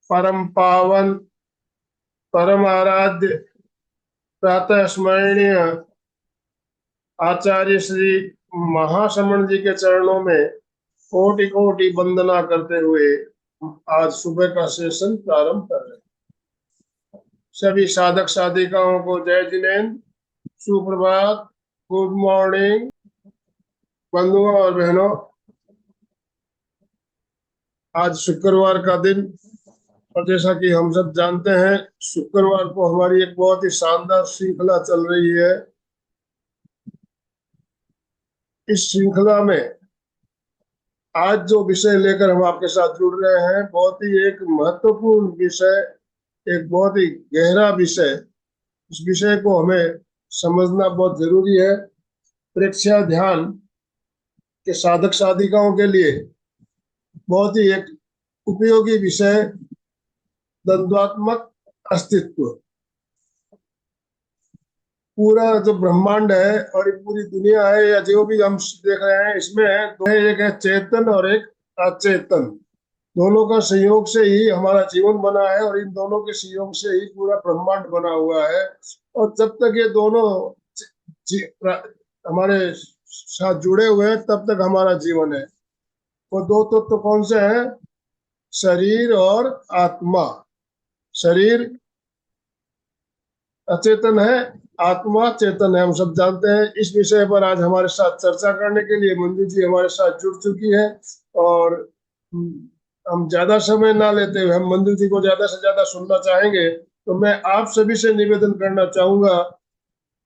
परम पावन, परम आराध्य, प्रातः स्मरणीय आचार्य श्री महाश्रमण जी के चरणों में कोटि कोटि वंदना करते हुए आज सुबह का सेशन प्रारंभ कर रहे हैं। सभी साधक साधिकाओं को जय जिनेन्द्र, सुप्रभात, गुड मॉर्निंग बंधुओं और बहनों। आज शुक्रवार का दिन, और जैसा कि हम सब जानते हैं, शुक्रवार को हमारी एक बहुत ही शानदार श्रृंखला चल रही है। इस श्रृंखला में आज जो विषय लेकर हम आपके साथ जुड़ रहे हैं, बहुत ही एक महत्वपूर्ण विषय, एक बहुत ही गहरा विषय। इस विषय को हमें समझना बहुत जरूरी है। प्रेक्षा ध्यान के साधक साधिकाओं के लिए बहुत ही एक उपयोगी विषय, द्वंद्वात्मक अस्तित्व। पूरा जो ब्रह्मांड है और ये पूरी दुनिया है, या जो भी हम देख रहे हैं, इसमें दो है, एक है चेतन और एक अचेतन। दोनों का संयोग से ही हमारा जीवन बना है, और इन दोनों के संयोग से ही पूरा ब्रह्मांड बना हुआ है। और जब तक ये दोनों हमारे साथ जुड़े हुए हैं, तब तक हमारा जीवन है। वो दो तत्व तो कौन से हैं? शरीर और आत्मा। शरीर अचेतन है, आत्मा चेतन है, हम सब जानते हैं। इस विषय पर आज हमारे साथ चर्चा करने के लिए मंजू जी हमारे साथ जुड़ चुकी है। और हम ज्यादा समय ना लेते हुए हम मंजू जी को ज्यादा से ज्यादा सुनना चाहेंगे। तो मैं आप सभी से निवेदन करना चाहूंगा,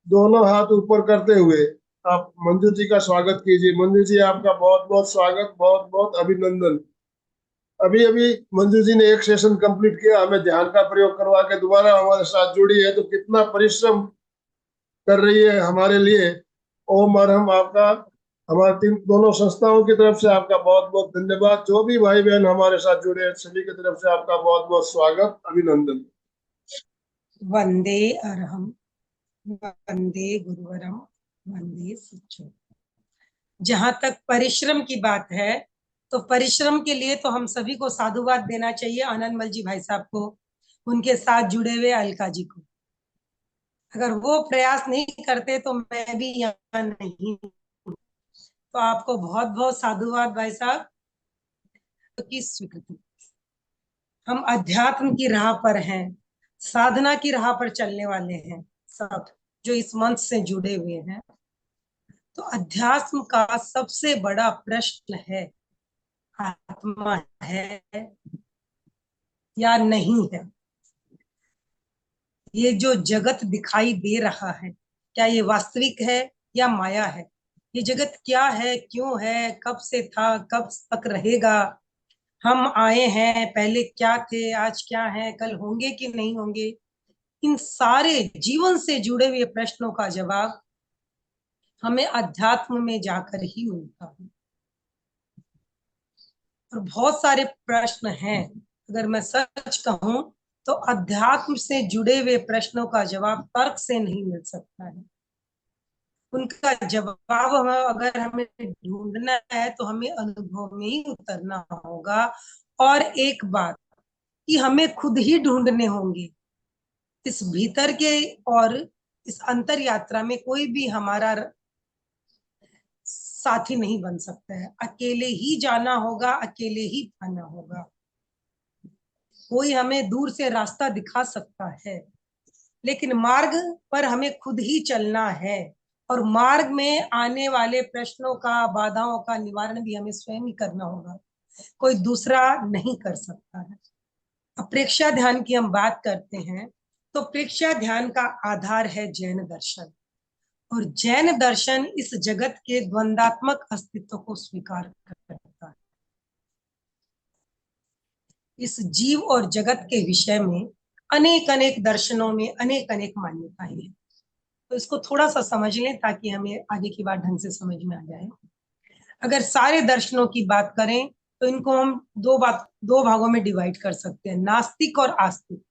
दोनों हाथ ऊपर करते हुए आप मंजू जी का स्वागत कीजिए। मंजू जी, आपका बहुत बहुत स्वागत, बहुत बहुत अभिनंदन। अभी अभी मंजू जी ने एक सेशन कंप्लीट किया, हमें ध्यान का प्रयोग करवा के दोबारा हमारे साथ जुड़ी है, तो कितना परिश्रम कर रही है हमारे लिए। ओम और हम आपका, हमारे तीन दोनों संस्थाओं की तरफ से आपका बहुत बहुत धन्यवाद। जो भी भाई बहन हमारे साथ जुड़े हैं, सभी की तरफ से आपका बहुत बहुत स्वागत, अभिनंदन। वंदे अरहम, वंदे गुरुवरम, वंदे सच्चो। जहां तक परिश्रम की बात है, तो परिश्रम के लिए तो हम सभी को साधुवाद देना चाहिए आनंदमल जी भाई साहब को, उनके साथ जुड़े हुए अलका जी को। अगर वो प्रयास नहीं करते तो मैं भी यहाँ नहीं हूँ। तो आपको बहुत बहुत साधुवाद भाई साहब की स्वीकृति। हम अध्यात्म की राह पर हैं, साधना की राह पर चलने वाले हैं सब जो इस मंच से जुड़े हुए हैं। तो अध्यात्म का सबसे बड़ा प्रश्न है, आत्मा है या नहीं है। ये जो जगत दिखाई दे रहा है, क्या ये वास्तविक है या माया है? ये जगत क्या है, क्यों है, कब से था, कब तक रहेगा? हम आए हैं, पहले क्या थे, आज क्या है, कल होंगे कि नहीं होंगे? इन सारे जीवन से जुड़े हुए प्रश्नों का जवाब हमें अध्यात्म में जाकर ही मिलता है। और बहुत सारे प्रश्न हैं, अगर मैं सच कहूं तो अध्यात्म से जुड़े हुए प्रश्नों का जवाब तर्क से नहीं मिल सकता है। उनका जवाब अगर हमें ढूंढना है तो हमें अनुभव में ही उतरना होगा। और एक बात कि हमें खुद ही ढूंढने होंगे इस भीतर के, और इस अंतर यात्रा में कोई भी हमारा साथी नहीं बन सकता है। अकेले ही जाना होगा, अकेले ही पाना होगा। कोई हमें दूर से रास्ता दिखा सकता है, लेकिन मार्ग पर हमें खुद ही चलना है। और मार्ग में आने वाले प्रश्नों का, बाधाओं का निवारण भी हमें स्वयं ही करना होगा, कोई दूसरा नहीं कर सकता है। अब प्रेक्षा ध्यान की हम बात करते हैं, तो प्रेक्षा ध्यान का आधार है जैन दर्शन। और जैन दर्शन इस जगत के द्वंदात्मक अस्तित्व को स्वीकार करता है। इस जीव और जगत के विषय में अनेक अनेक दर्शनों में अनेक अनेक मान्यताएं हैं। तो इसको थोड़ा सा समझ लें ताकि हमें आगे की बात ढंग से समझ में आ जाए। अगर सारे दर्शनों की बात करें तो इनको हम दो भागों में डिवाइड कर सकते हैं, नास्तिक और आस्तिक।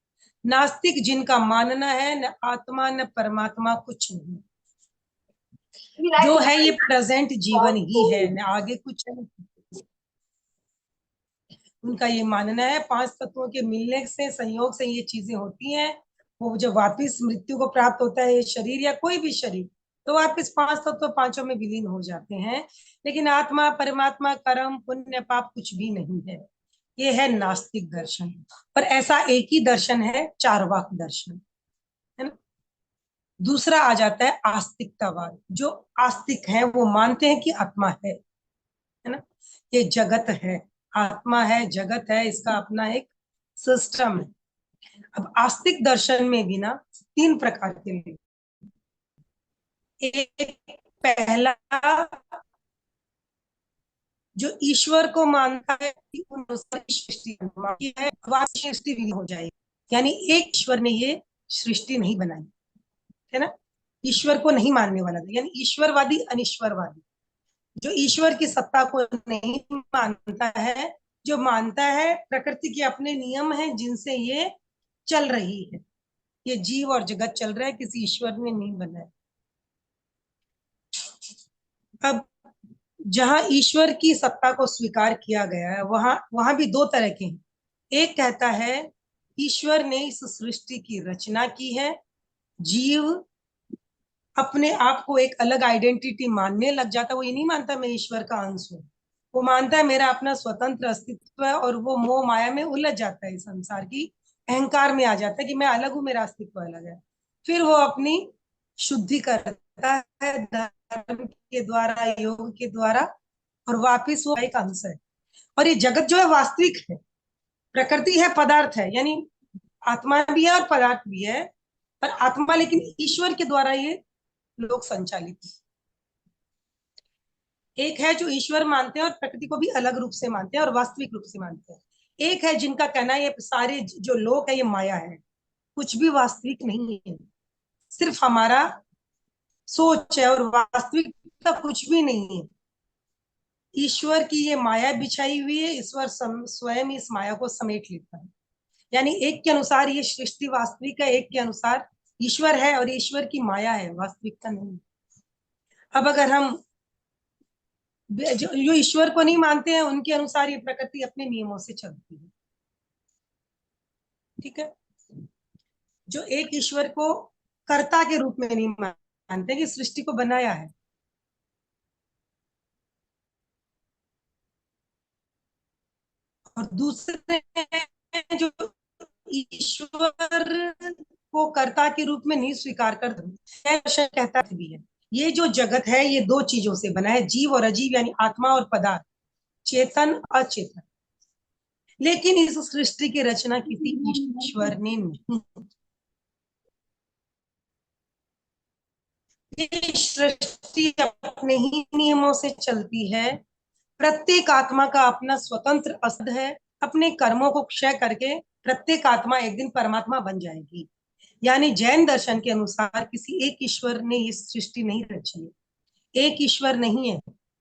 नास्तिक जिनका मानना है न आत्मा न परमात्मा कुछ नहीं, जो है ये प्रेजेंट जीवन ही है, न आगे कुछ है। उनका ये मानना है 5 तत्वों के मिलने से, संयोग से ये चीजें होती हैं। वो जब वापिस मृत्यु को प्राप्त होता है, ये शरीर या कोई भी शरीर, तो वापिस 5 तत्व पांचों में विलीन हो जाते हैं। लेकिन आत्मा, परमात्मा, कर्म, पुण्य, पाप कुछ भी नहीं है। ये है नास्तिक दर्शन। पर ऐसा एक ही दर्शन है, चार्वाक दर्शन, है ना। दूसरा आ जाता है आस्तिकतावाद। जो आस्तिक है वो मानते हैं कि आत्मा है ना, ये जगत है, आत्मा है, जगत है, इसका अपना एक सिस्टम है। अब आस्तिक दर्शन में भी ना 3 प्रकार के लोग। एक, पहला जो ईश्वर को मानता है कि उन सृष्टि है, सृष्टि भी हो जाएगी, यानी एक ईश्वर ने ये सृष्टि नहीं बनाई, है ना। ईश्वर को नहीं मानने वाला था, यानी ईश्वरवादी, अनिश्वरवादी। जो ईश्वर की सत्ता को नहीं मानता है, जो मानता है प्रकृति के अपने नियम हैं जिनसे ये चल रही है, ये जीव और जगत चल रहा है, किसी ईश्वर ने नहीं बनाया। अब जहां ईश्वर की सत्ता को स्वीकार किया गया है, वहां वहां भी 2 तरह के हैं। एक कहता है ईश्वर ने इस सृष्टि की रचना की है, जीव अपने आप को एक अलग आइडेंटिटी मानने लग जाता है। वो ये नहीं मानता मैं ईश्वर का अंश हूँ, वो मानता है मेरा अपना स्वतंत्र अस्तित्व है, और वो मोह माया में उलझ जाता है, संसार की अहंकार में आ जाता है कि मैं अलग हूँ, मेरा अस्तित्व अलग है। फिर वो अपनी शुद्धि करता है धर्म के द्वारा, योग के द्वारा, और वापिस वो एक अंश है। और ये जगत जो है वास्तविक है, प्रकृति है, पदार्थ है, यानी आत्मा भी है और पदार्थ भी है, पर आत्मा लेकिन ईश्वर के द्वारा ये लोग संचालित है। एक है जो ईश्वर मानते हैं और प्रकृति को भी अलग रूप से मानते हैं और वास्तविक रूप से मानते हैं। एक है जिनका कहना है ये सारे जो लोक है ये माया है, कुछ भी वास्तविक नहीं है, सिर्फ हमारा सोच है, और वास्तविक का कुछ भी नहीं है। ईश्वर की ये माया बिछाई हुई है, ईश्वर स्वयं इस माया को समेट लेता है। यानी एक के अनुसार ये सृष्टि वास्तविक है, एक के अनुसार ईश्वर है और ईश्वर की माया है, वास्तविकता नहीं। अब अगर हम जो ईश्वर को नहीं मानते हैं, उनके अनुसार ये प्रकृति अपने नियमों से चलती है, ठीक है। जो एक ईश्वर को कर्ता के रूप में नहीं मानते कि सृष्टि को बनाया है, और दूसरे जो ईश्वर को कर्ता के रूप में नहीं स्वीकार करते, कहता भी है ये जो जगत है ये 2 चीजों से बना है, जीव और अजीव, यानी आत्मा और पदार्थ, चेतन अचेतन। लेकिन इस सृष्टि की रचना किसी ईश्वर ने नहीं, ये सृष्टि अपने ही नियमों से चलती है। प्रत्येक आत्मा का अपना स्वतंत्र अस्तित्व है, अपने कर्मों को क्षय करके प्रत्येक आत्मा एक दिन परमात्मा बन जाएगी। यानी जैन दर्शन के अनुसार किसी एक ईश्वर ने ये सृष्टि नहीं रची है, एक ईश्वर नहीं है,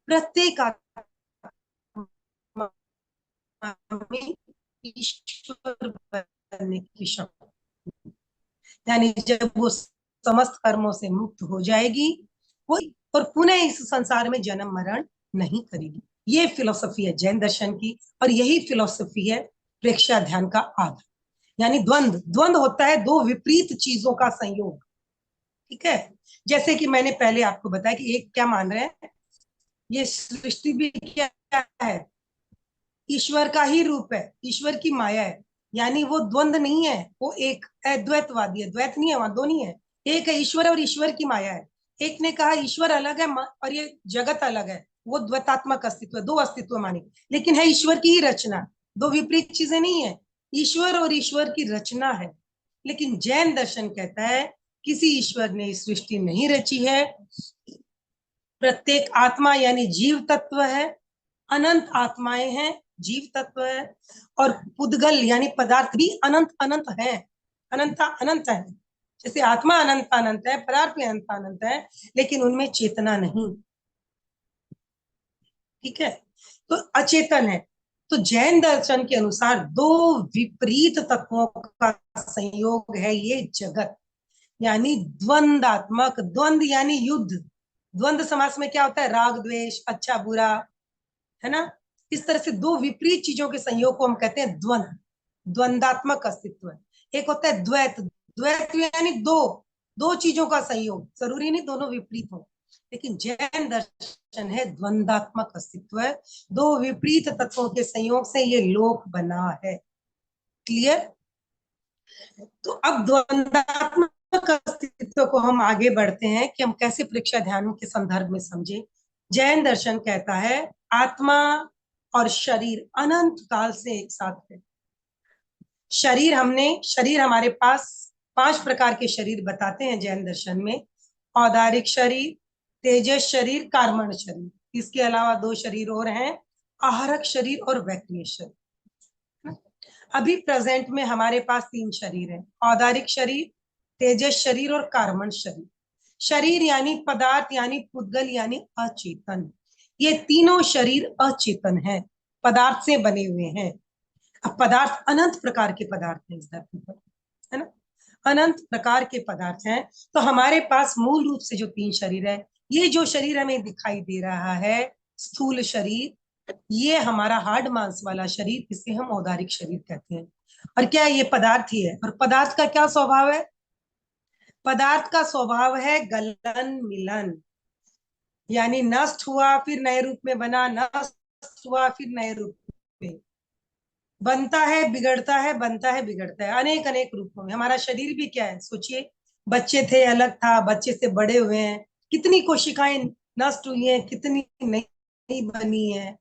प्रत्येक आत्मा में ईश्वर बनने की शक्ति, यानी जब वो समस्त कर्मों से मुक्त हो जाएगी वो, और पुनः इस संसार में जन्म मरण नहीं करेगी। ये फिलोसफी है जैन दर्शन की, और यही फिलोसफी है प्रेक्षा ध्यान का आधार। यानी द्वंद्व, द्वंद्व होता है 2 विपरीत चीजों का संयोग, ठीक है। जैसे कि मैंने पहले आपको बताया कि एक क्या मान रहे हैं, ये सृष्टि भी क्या है, ईश्वर का ही रूप है, ईश्वर की माया है। यानी वो द्वंद्व नहीं है, वो एक अद्वैतवादी है, द्वैत नहीं है, वहां 2 नहीं है, एक है ईश्वर और ईश्वर की माया है। एक ने कहा ईश्वर अलग है और ये जगत अलग है, वो द्वैतात्मक अस्तित्व, 2 अस्तित्व माने, लेकिन है ईश्वर की ही रचना, 2 विपरीत चीजें नहीं है, ईश्वर और ईश्वर की रचना है। लेकिन जैन दर्शन कहता है किसी ईश्वर ने सृष्टि नहीं रची है, प्रत्येक आत्मा यानी जीव तत्व है, अनंत आत्माएं हैं, जीव तत्व है, और पुद्गल यानी पदार्थ भी अनंत अनंत है, अनंत अनंत है। जैसे आत्मा अनंत अनंत है, पदार्थ भी अनंत अनंत है, लेकिन उनमें चेतना नहीं, ठीक है, तो अचेतन है। तो जैन दर्शन के अनुसार 2 विपरीत तत्वों का संयोग है ये जगत, यानी द्वंदात्मक, द्वंद यानी युद्ध। द्वंद समास में क्या होता है, राग द्वेष, अच्छा बुरा, है ना। इस तरह से दो विपरीत चीजों के संयोग को हम कहते हैं द्वंद, द्वंदात्मक अस्तित्व है। एक होता है द्वैत, द्वैत यानी दो, दो चीजों का संयोग, जरूरी नहीं दोनों विपरीत हो, लेकिन जैन दर्शन है द्वंदात्मक अस्तित्व है, दो विपरीत तत्वों के संयोग से ये लोक बना है। क्लियर? तो अब द्वंदात्मक अस्तित्व को हम आगे बढ़ते हैं कि हम कैसे परीक्षा ध्यानों के संदर्भ में समझे। जैन दर्शन कहता है आत्मा और शरीर अनंत काल से एक साथ है। शरीर हमारे पास 5 प्रकार के शरीर बताते हैं जैन दर्शन में, औदारिक शरीर, तेजस शरीर, कार्मण शरीर, इसके अलावा 2 शरीर और हैं, आहरक शरीर और वैक्रिय शरीर। अभी प्रेजेंट में हमारे पास 3 शरीर हैं, औदारिक शरीर, तेजस शरीर और कार्मण शरीर। शरीर यानी पदार्थ यानी पुद्गल यानी अचेतन, ये तीनों शरीर अचेतन है, पदार्थ से बने हुए हैं। अब पदार्थ अनंत प्रकार के पदार्थ हैं इस धरती पर, है ना, अनंत प्रकार के पदार्थ हैं। तो हमारे पास मूल रूप से जो 3 शरीर है, ये जो शरीर हमें दिखाई दे रहा है स्थूल शरीर, ये हमारा हार्ड मांस वाला शरीर, इसे हम औदारिक शरीर कहते हैं। और क्या ये पदार्थ ही है? और पदार्थ का क्या स्वभाव है? पदार्थ का स्वभाव है गलन मिलन, यानी नष्ट हुआ फिर नए रूप में बना, नष्ट हुआ फिर नए रूप में बनता है, बिगड़ता है, बनता है, बिगड़ता है, अनेक अनेक रूपों में। हमारा शरीर भी क्या है, सोचिए, बच्चे थे अलग था, बच्चे से बड़े हुए हैं, कितनी कोशिकाएं नष्ट हुई हैं, कितनी नहीं बनी है,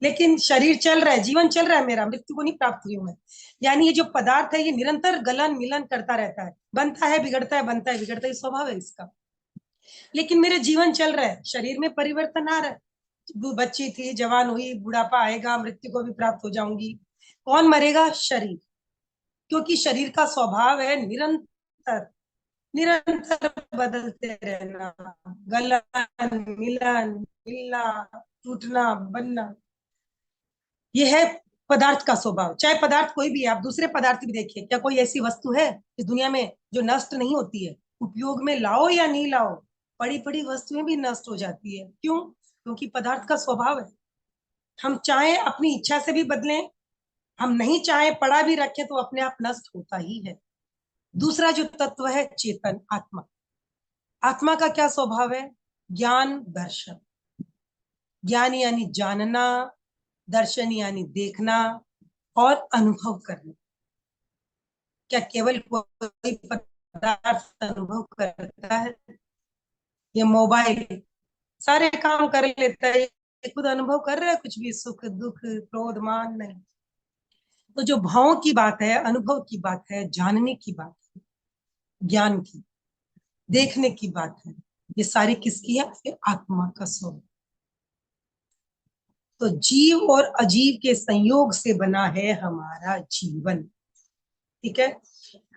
लेकिन शरीर चल रहा है, जीवन चल रहा है, मेरा मृत्यु को नहीं प्राप्त हुई हूं मैं। यानी ये जो पदार्थ है ये निरंतर गलन मिलन करता रहता है, बनता है, बिगड़ता है, बनता है, बिगड़ता है, स्वभाव है इसका। लेकिन मेरे जीवन चल रहा है, शरीर में परिवर्तन आ रहा है, बच्ची थी, जवान हुई, बुढ़ापा आएगा, मृत्यु को भी प्राप्त हो जाऊंगी। कौन मरेगा? शरीर, क्योंकि शरीर का स्वभाव है निरंतर, निरंतर बदलते रहना, गलन मिलन, मिलना, टूटना, बनना, यह है पदार्थ का स्वभाव। चाहे पदार्थ कोई भी है, आप दूसरे पदार्थ भी देखिए, क्या कोई ऐसी वस्तु है इस दुनिया में जो नष्ट नहीं होती है? उपयोग में लाओ या नहीं लाओ, बड़ी बड़ी वस्तुएं भी नष्ट हो जाती है। क्यों? क्योंकि पदार्थ का स्वभाव है। हम चाहे अपनी इच्छा से भी बदलें, हम नहीं चाहे पड़ा भी रखें तो अपने आप नष्ट होता ही है। दूसरा जो तत्व है चेतन, आत्मा, आत्मा का क्या स्वभाव है? ज्ञान दर्शन, ज्ञान यानी जानना, दर्शन यानी देखना और अनुभव करना। क्या केवल कोई पदार्थ अनुभव करता है? ये मोबाइल सारे काम कर लेता है, ये खुद अनुभव कर रहा है कुछ भी? सुख दुख क्रोध मान नहीं। तो जो भावों की बात है, अनुभव की बात है, जानने की बात है, ज्ञान की, देखने की बात है, ये सारी किसकी है? ये आत्मा का स्वरूप। तो जीव और अजीव के संयोग से बना है हमारा जीवन। ठीक है,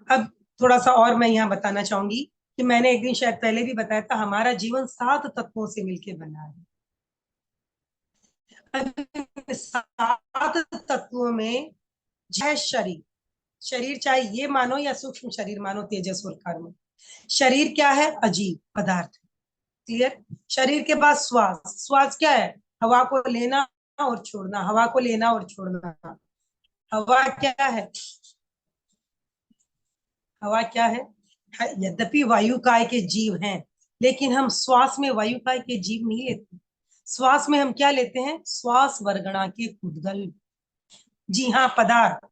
अब थोड़ा सा और मैं यहाँ बताना चाहूंगी कि मैंने एक दिन शायद पहले भी बताया था, हमारा जीवन 7 तत्वों से मिलकर बना है। अब 7 तत्वों में है शरीर, शरीर चाहे ये मानो या सूक्ष्म शरीर मानो, तेजस और कर्म। शरीर क्या है? अजीब पदार्थ। क्लियर? शरीर के बाद श्वास, श्वास क्या है? हवा को लेना और छोड़ना, हवा को लेना और छोड़ना। हवा क्या है? हवा क्या है? यद्यपि वायु काय के जीव हैं, लेकिन हम श्वास में वायु काय के जीव नहीं लेते। श्वास में हम क्या लेते हैं? श्वास वर्गणा के उद्गल। जी हाँ, पदार्थ।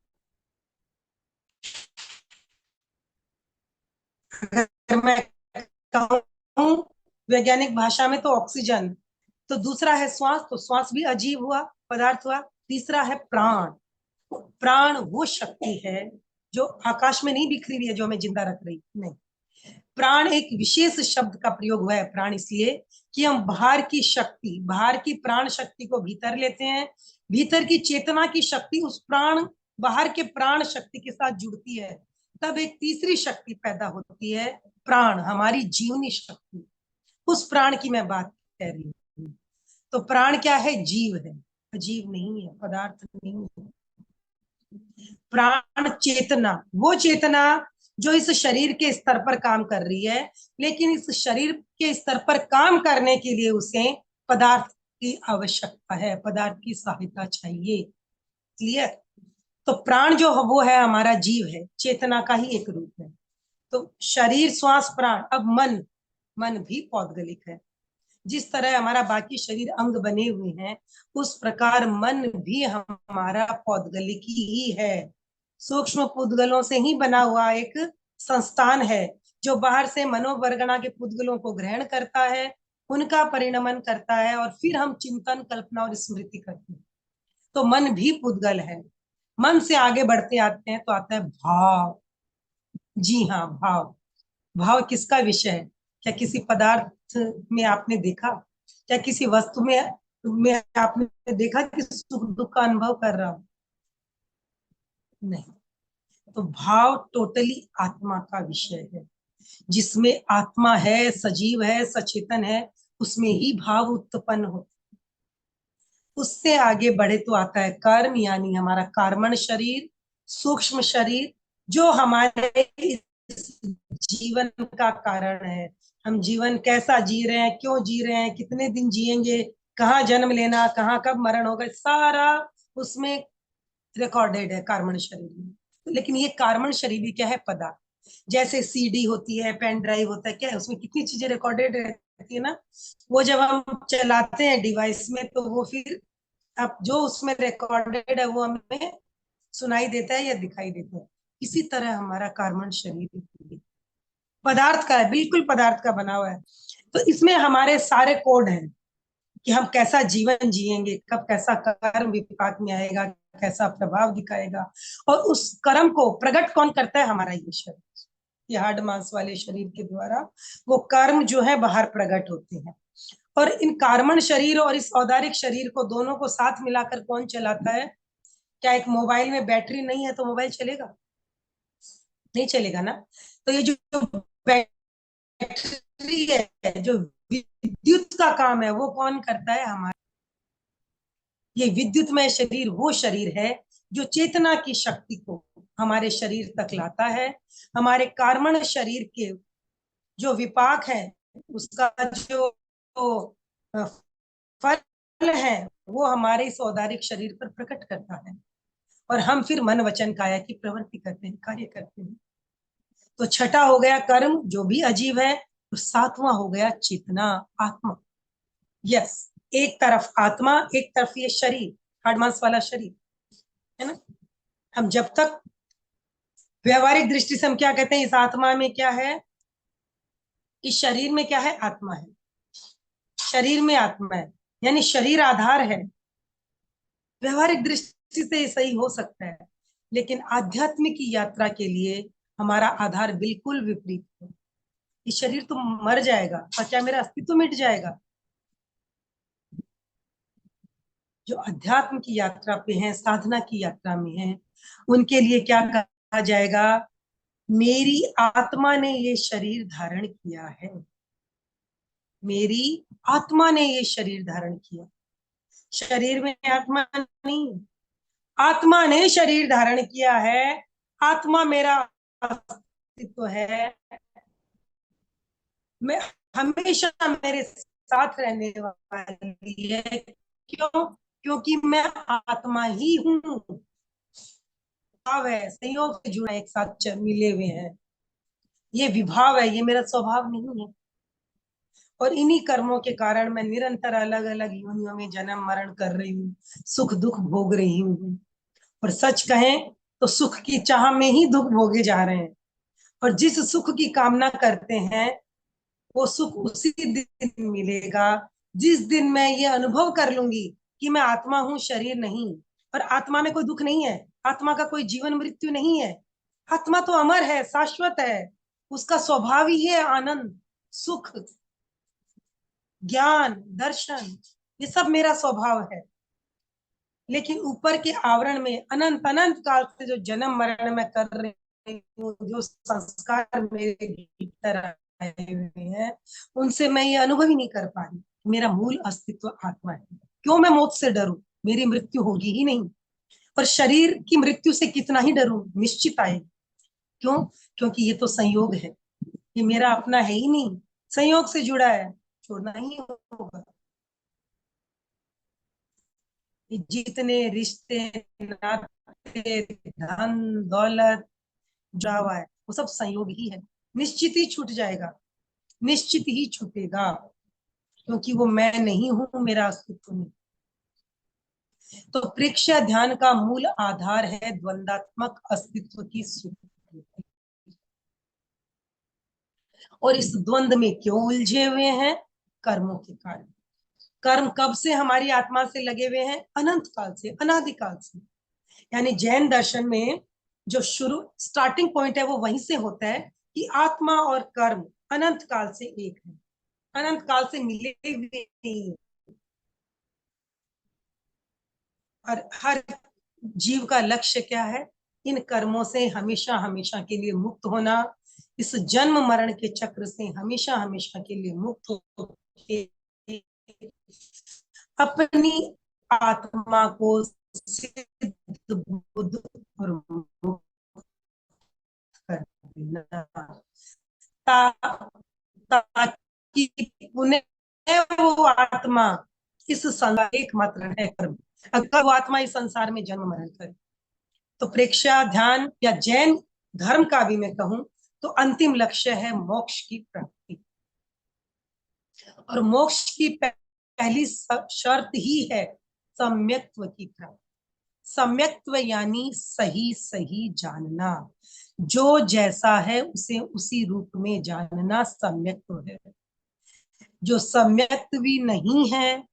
अगर मैं कहूँ वैज्ञानिक भाषा में तो ऑक्सीजन, तो दूसरा है श्वास, तो श्वास भी अजीब हुआ, पदार्थ हुआ। तीसरा है प्राण, प्राण वो शक्ति है जो आकाश में नहीं बिखरी हुई है, जो हमें जिंदा रख रही नहीं। प्राण एक विशेष शब्द का प्रयोग हुआ है, प्राण इसलिए कि हम बाहर की शक्ति, बाहर की प्राण शक्ति को भीतर लेते हैं, भीतर की चेतना की शक्ति उस प्राण, बाहर के प्राण शक्ति के साथ जुड़ती है, तब एक तीसरी शक्ति पैदा होती है, प्राण, हमारी जीवनी शक्ति। उस प्राण की मैं बात कर रही हूँ। तो प्राण क्या है? जीव है, अजीब नहीं है, पदार्थ नहीं है। प्राण चेतना, वो चेतना जो इस शरीर के स्तर पर काम कर रही है, लेकिन इस शरीर के स्तर पर काम करने के लिए उसे पदार्थ की आवश्यकता है, पदार्थ की सहायता चाहिए। क्लियर? तो प्राण जो वो है हमारा जीव है, चेतना का ही एक रूप है। तो शरीर, श्वास, प्राण। अब मन, मन भी पौद्गलिक है। जिस तरह हमारा बाकी शरीर अंग बने हुए हैं, उस प्रकार मन भी हमारा पौद्गलिक ही है। सूक्ष्म पुद्गलों से ही बना हुआ एक संस्थान है, जो बाहर से मनोवर्गणा के पुद्गलों को ग्रहण करता है, उनका परिणमन करता है, और फिर हम चिंतन, कल्पना और स्मृति करते हैं। तो मन भी पुद्गल है। मन से आगे बढ़ते आते हैं तो आता है भाव। जी हाँ, भाव। भाव किसका विषय है? क्या किसी पदार्थ में आपने देखा? क्या किसी वस्तु में आपने देखा कि सुख दुख का अनुभव कर रहा हूं? नहीं। तो भाव टोटली आत्मा का विषय है। जिसमें आत्मा है, सजीव है, सचेतन है, उसमें ही भाव उत्पन्न हो। उससे आगे बढ़े तो आता है कर्म, यानी हमारा कार्मण शरीर, सूक्ष्म शरीर, जो हमारे इस जीवन का कारण है। हम जीवन कैसा जी रहे हैं, क्यों जी रहे हैं, कितने दिन जिएंगे, कहाँ जन्म लेना, कहाँ कब मरण होगा, सारा उसमें रिकॉर्डेड है कार्बन शरीर में। लेकिन ये कार्बन शरीर भी क्या है? पदार्थ। जैसे सीडी होती है, पेन ड्राइव होता है, क्या है उसमें कितनी चीजें रिकॉर्डेड रहती है ना। वो जब हम चलाते हैं डिवाइस में, तो वो फिर अब जो उसमें रिकॉर्डेड है वो हमें सुनाई देता है या दिखाई देता है। इसी तरह हमारा कार्बन शरीर भी पदार्थ का है, बिल्कुल पदार्थ का बना हुआ है। तो इसमें हमारे सारे कोड हैं कि हम कैसा जीवन जिएंगे, कब कैसा कर्म विपाक में आएगा, कैसा प्रभाव दिखाएगा, और उस कर्म को प्रकट कौन करता है? हमारा ये शरीर। ये हार्ड मांस वाले शरीर के द्वारा वो कर्म जो है बाहर प्रकट होते हैं। और इन कार्बन शरीर और इस औदारिक शरीर को, दोनों को साथ मिलाकर कौन चलाता है? क्या एक मोबाइल में बैटरी नहीं है तो मोबाइल चलेगा? नहीं चलेगा ना। तो ये जो बैटरी है, जो विद्युत का काम है, वो कौन करता है? हमारा ये विद्युतमय शरीर वो शरीर है जो चेतना की शक्ति को हमारे शरीर तक लाता है। हमारे कार्बन शरीर के जो विपाक है, उसका जो फल है, वो हमारे इस औदारिक शरीर पर प्रकट करता है। और हम फिर मन वचन काया की प्रवृत्ति करते हैं, कार्य करते हैं। तो छठा हो गया कर्म, जो भी अजीब है। और सातवां हो गया चेतना, आत्मा। यस, एक तरफ आत्मा, एक तरफ ये शरीर, हार्ड मांस वाला शरीर, है ना। हम जब तक व्यवहारिक दृष्टि से हम क्या कहते हैं? इस आत्मा में क्या है? इस शरीर में क्या है? आत्मा है। शरीर में आत्मा है, यानी शरीर आधार है। व्यवहारिक दृष्टि से ये सही हो सकता है, लेकिन आध्यात्मिक की यात्रा के लिए हमारा आधार बिल्कुल विपरीत है। ये शरीर तो मर जाएगा, और क्या मेरा अस्तित्व मिट जाएगा? जो अध्यात्म की यात्रा पे हैं, साधना की यात्रा में हैं, उनके लिए क्या कहा जाएगा? मेरी आत्मा ने ये शरीर धारण किया है। मेरी आत्मा ने ये शरीर धारण किया। शरीर में आत्मा नहीं, आत्मा ने शरीर धारण किया है। आत्मा मेरा अस्तित्व है। मैं हमेशा मेरे साथ रहने वाली है। क्यों? क्योंकि मैं आत्मा ही हूँ। भाव है, संयोग से जुड़ा, एक साथ मिले हुए हैं। ये विभाव है, ये मेरा स्वभाव नहीं है। और इन्हीं कर्मों के कारण मैं निरंतर अलग अलग योनियों में जन्म मरण कर रही हूँ, सुख दुख भोग रही हूँ। और सच कहें तो सुख की चाह में ही दुख भोगे जा रहे हैं। और जिस सुख की कामना करते हैं, वो सुख उसी दिन मिलेगा जिस दिन मैं ये अनुभव कर लूंगी कि मैं आत्मा हूँ, शरीर नहीं। और आत्मा में कोई दुख नहीं है, आत्मा का कोई जीवन मृत्यु नहीं है। आत्मा तो अमर है, शाश्वत है। उसका स्वभाव ही है आनंद, सुख, ज्ञान, दर्शन। ये सब मेरा स्वभाव है। लेकिन ऊपर के आवरण में अनंत अनंत काल से जो जन्म मरण में कर रही हूँ, जो संस्कार मेरे भीतर आए हुए हैं, उनसे मैं ये अनुभव ही नहीं कर पा रही। मेरा मूल अस्तित्व आत्मा है। क्यों मैं मौत से डरूं? मेरी मृत्यु होगी ही नहीं। पर शरीर की मृत्यु से कितना ही डरूं, निश्चित आएगी। क्यों? क्योंकि ये तो संयोग है, ये मेरा अपना है ही नहीं, संयोग से जुड़ा है, छोड़ना ही होगा। ये जितने रिश्ते नाते धन दौलत जुड़ा हुआ है वो सब संयोग ही है, निश्चित ही छूट जाएगा, निश्चित ही छूटेगा, क्योंकि वो मैं नहीं हूं, मेरा अस्तित्व नहीं। तो प्रेक्ष्य ध्यान का मूल आधार है द्वंदात्मक अस्तित्व की स्वीकृति। और इस द्वंद में क्यों उलझे हुए हैं? कर्मों के कारण। कर्म कब से हमारी आत्मा से लगे हुए हैं? अनंत काल से, अनादिकाल से। यानी जैन दर्शन में जो शुरू स्टार्टिंग पॉइंट है वो वहीं से होता है कि आत्मा और कर्म अनंत काल से एक है, अनंत काल से मिले हुए नहीं। और हर जीव का लक्ष्य क्या है? इन कर्मों से हमेशा हमेशा के लिए मुक्त होना, इस जन्म मरण के चक्र से हमेशा हमेशा के लिए मुक्त होके अपनी आत्मा को सिद्ध बुद्ध और मुक्त कर देना, ताकि पुनः वो आत्मा इस संसार एकमात्र है कर्म, अगर वो आत्मा इस संसार में जन्म मरण करे। तो प्रेक्षा ध्यान या जैन धर्म का भी मैं कहूं तो अंतिम लक्ष्य है मोक्ष की प्राप्ति। और मोक्ष की पहली शर्त ही है सम्यक्त्व की प्राप्ति। सम्यक्त्व यानी सही सही जानना, जो जैसा है उसे उसी रूप में जानना सम्यक्त्व है। जो सम्यक्त भी नहीं है,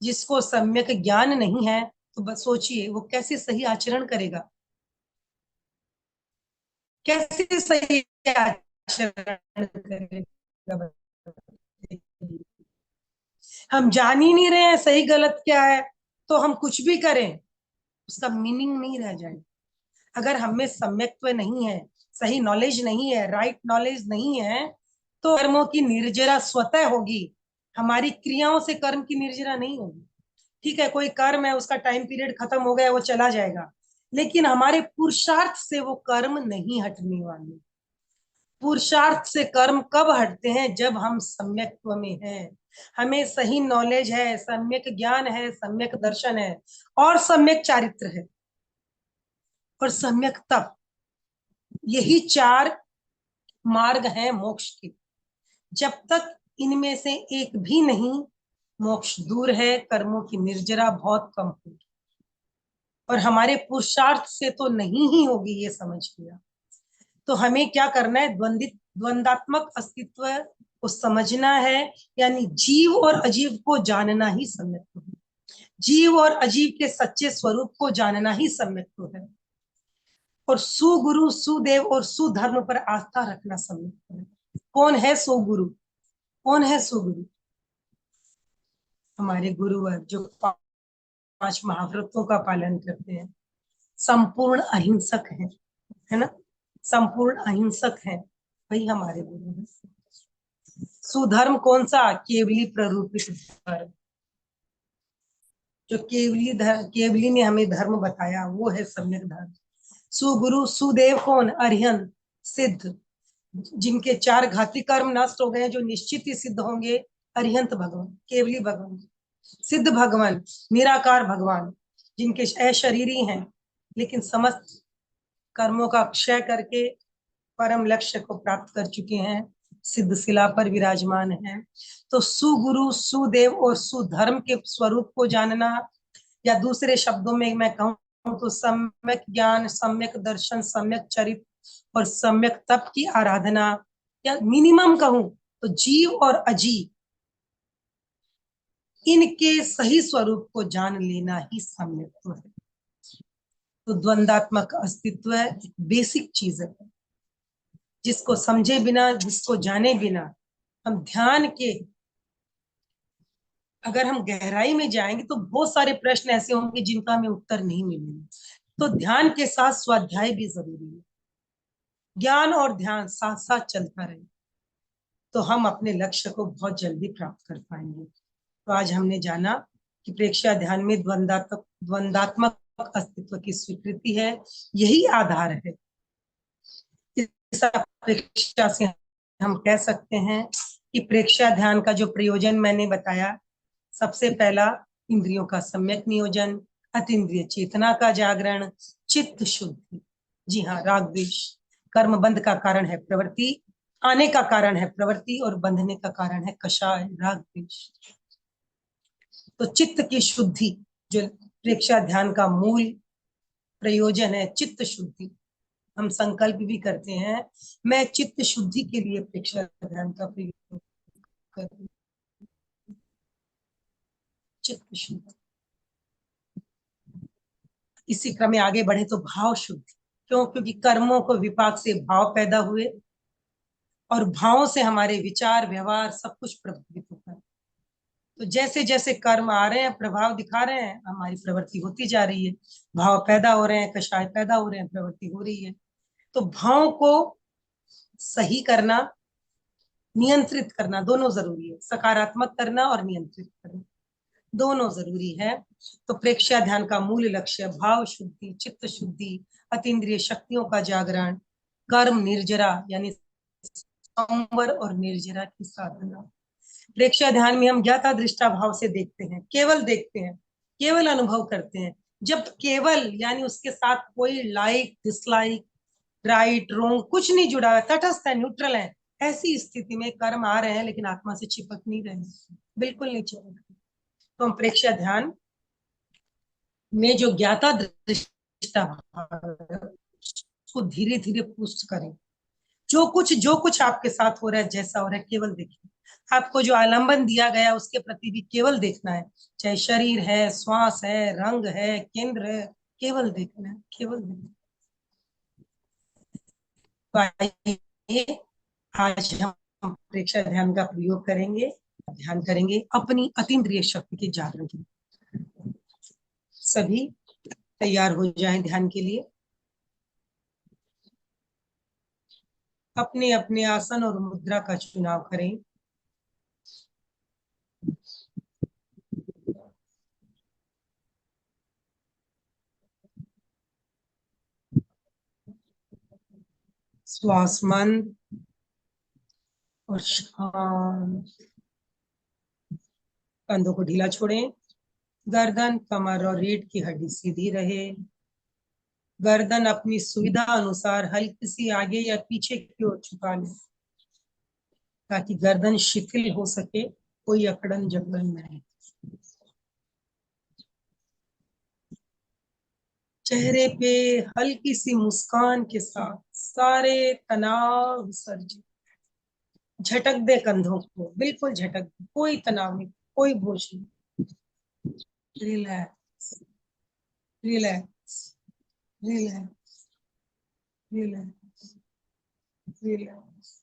जिसको सम्यक ज्ञान नहीं है, तो बस सोचिए वो कैसे सही आचरण करेगा, कैसे सही आचरण करेगा। हम जान ही नहीं रहे हैं सही गलत क्या है, तो हम कुछ भी करें उसका मीनिंग नहीं रह जाए। अगर हमें सम्यक्त्व नहीं है, सही नॉलेज नहीं है, राइट नॉलेज नहीं है, तो कर्मों की निर्जरा स्वतः होगी, हमारी क्रियाओं से कर्म की निर्जरा नहीं होगी। ठीक है, कोई कर्म है उसका टाइम पीरियड खत्म हो गया, वो चला जाएगा, लेकिन हमारे पुरुषार्थ से वो कर्म नहीं हटने वाले। पुरुषार्थ से कर्म कब हटते हैं? जब हम सम्यक्त्व में हैं, हमें सही नॉलेज है, सम्यक ज्ञान है, सम्यक दर्शन है और सम्यक चारित्र है और सम्यक तप। यही चार मार्ग हैं मोक्ष के। जब तक इनमें से एक भी नहीं, मोक्ष दूर है, कर्मों की निर्जरा बहुत कम होगी और हमारे पुरुषार्थ से तो नहीं ही होगी, ये समझ लिया। तो हमें क्या करना है? द्वंदात्मक अस्तित्व को समझना है, यानी जीव और अजीव को जानना ही सम्यक्त्व है। जीव और अजीव के सच्चे स्वरूप को जानना ही सम्यक्त्व है। और सुगुरु सुदेव और सुधर्म पर आस्था रखना सम्यक्त्व है। कौन है सुगुरु? कौन है सुगुरु? हमारे गुरुवर जो 5 महाव्रतों का पालन करते हैं, संपूर्ण अहिंसक है ना, संपूर्ण अहिंसक है, वही हमारे गुरु हैं। सुधर्म कौन सा? केवली प्ररूपित धर्म, जो केवली ने हमें धर्म बताया, वो है सम्यक धर्म। सुगुरु सुदेव कौन? अरिहंत सिद्ध, जिनके 4 घाती कर्म नष्ट हो गए, जो निश्चित ही सिद्ध होंगे। अरिहंत भगवान, केवली भगवान। सिद्ध भगवान, निराकार भगवान, जिनके अशरीरी हैं लेकिन समस्त कर्मों का क्षय करके परम लक्ष्य को प्राप्त कर चुके हैं, सिद्ध शिला पर विराजमान है। तो सुगुरु सुदेव और सुधर्म के स्वरूप को जानना, या दूसरे शब्दों में मैं कहूं तो सम्यक ज्ञान, सम्यक दर्शन, सम्यक चरित्र और सम्यक तप की आराधना, या मिनिमम कहूं तो जीव और अजीव इनके सही स्वरूप को जान लेना ही सम्यक्त्व है। तो द्वंदात्मक अस्तित्व बेसिक चीज है, जिसको समझे बिना, जिसको जाने बिना हम ध्यान के, अगर हम गहराई में जाएंगे तो बहुत सारे प्रश्न ऐसे होंगे जिनका हमें उत्तर नहीं मिलेगा। तो ध्यान के साथ स्वाध्याय भी जरूरी है, ज्ञान और ध्यान साथ साथ चलता रहे तो हम अपने लक्ष्य को बहुत जल्दी प्राप्त कर पाएंगे। तो आज हमने जाना कि प्रेक्षा ध्यान में द्वंदात्मक अस्तित्व की स्वीकृति है, यही आधार है। इस प्रेक्षा से हम कह सकते हैं कि प्रेक्षा ध्यान का जो प्रयोजन मैंने बताया, सबसे पहला इंद्रियों का सम्यक नियोजन, अतीन्द्रिय चेतना का जागरण, चित्त शुद्धि। जी हाँ, राग द्वेष कर्म बंध का कारण है प्रवृत्ति, आने का कारण है प्रवृत्ति, और बंधने का कारण है कषाय राग द्वेष। तो चित्त की शुद्धि जो प्रेक्षा ध्यान का मूल प्रयोजन है, चित्त शुद्धि। हम संकल्प भी करते हैं, मैं चित्त शुद्धि के लिए प्रेक्षा ध्यान का प्रयोग करूं। चित्त शुद्धि। इसी क्रम में आगे बढ़े तो भाव शुद्धि। क्यों? क्योंकि कर्मों को विपाक से भाव पैदा हुए, और भावों से हमारे विचार व्यवहार सब कुछ प्रभावित होता है। तो जैसे जैसे कर्म आ रहे हैं, प्रभाव दिखा रहे हैं, हमारी प्रवृत्ति होती जा रही है, भाव पैदा हो रहे हैं, कषाय पैदा हो रहे हैं, प्रवृत्ति हो रही है। तो भाव को सही करना, नियंत्रित करना दोनों जरूरी है। सकारात्मक करना और नियंत्रित करना दोनों जरूरी है। तो प्रेक्षा ध्यान का मूल लक्ष्य भाव शुद्धि, चित्त शुद्धि, अतीन्द्रिय शक्तियों का जागरण, कर्म निर्जरा यानी संवर और निर्जरा की साधना। प्रेक्षा ध्यान में हम ज्ञाता दृष्टा भाव से देखते हैं, केवल देखते हैं, केवल अनुभव करते हैं। जब केवल यानी उसके साथ कोई लाइक डिसलाइक, राइट रोंग कुछ नहीं जुड़ा है, तटस्थ है, न्यूट्रल है, ऐसी स्थिति में कर्म आ रहे हैं लेकिन आत्मा से चिपक नहीं रहे, बिल्कुल नहीं चिपक। तो हम प्रेक्षा ध्यान में जो ज्ञाता दृष्टा को धीरे धीरे पुष्ट करें। जो कुछ आपके साथ हो रहा है, जैसा हो रहा है, केवल देखिए। आपको जो आलंबन दिया गया उसके प्रति भी केवल देखना है, चाहे शरीर है, श्वास है, रंग है, केंद्र है, केवल देखना है, केवल देखना है। तो आइए आज हम प्रेक्षा ध्यान का प्रयोग करेंगे, ध्यान करेंगे अपनी अतीन्द्रिय शक्ति के जागरण की। सभी तैयार हो जाएं ध्यान के लिए। अपने अपने आसन और मुद्रा का चुनाव करें। श्वास मंद और शांत। कंधों को ढीला छोड़ें। गर्दन, कमर और रीढ़ की हड्डी सीधी रहे। गर्दन अपनी सुविधा अनुसार हल्की सी आगे या पीछे की ओर झुका लें ताकि गर्दन शिथिल हो सके, कोई अकड़न जकड़न न रहे। चेहरे पे हल्की सी मुस्कान के साथ सारे तनाव विसर्जित। झटक दे कंधों को, बिल्कुल झटक दे, कोई तनाव नहीं, कोई बोझ नहीं। Relax, relax, relax, relax, relax.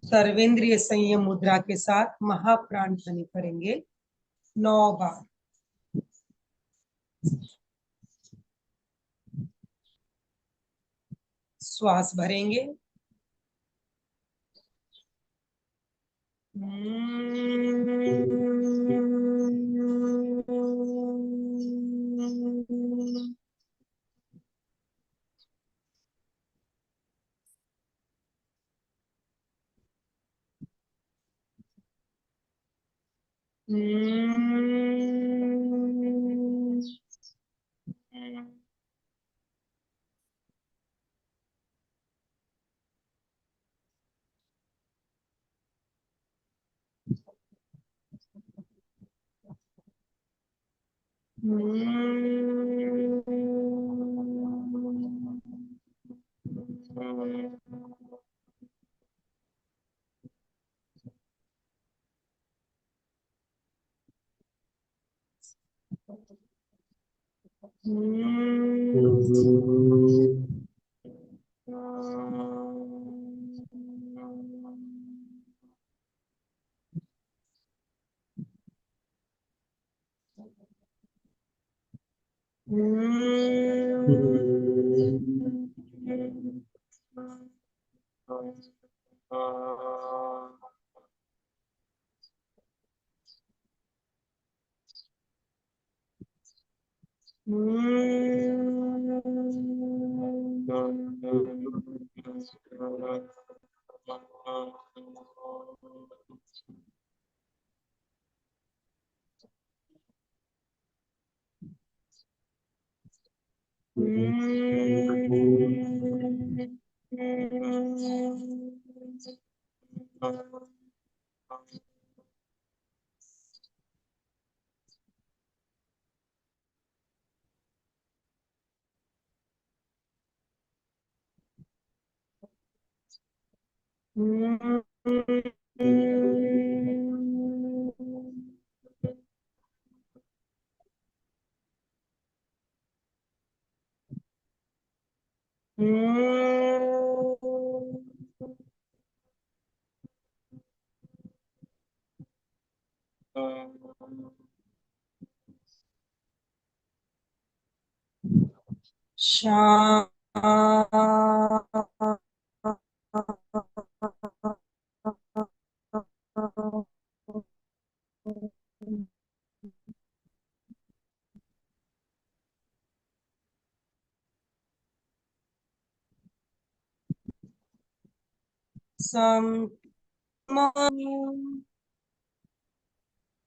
सर्वेंद्रिय संयम मुद्रा के साथ महाप्राण ध्वनि करेंगे 9 बार। श्वास भरेंगे।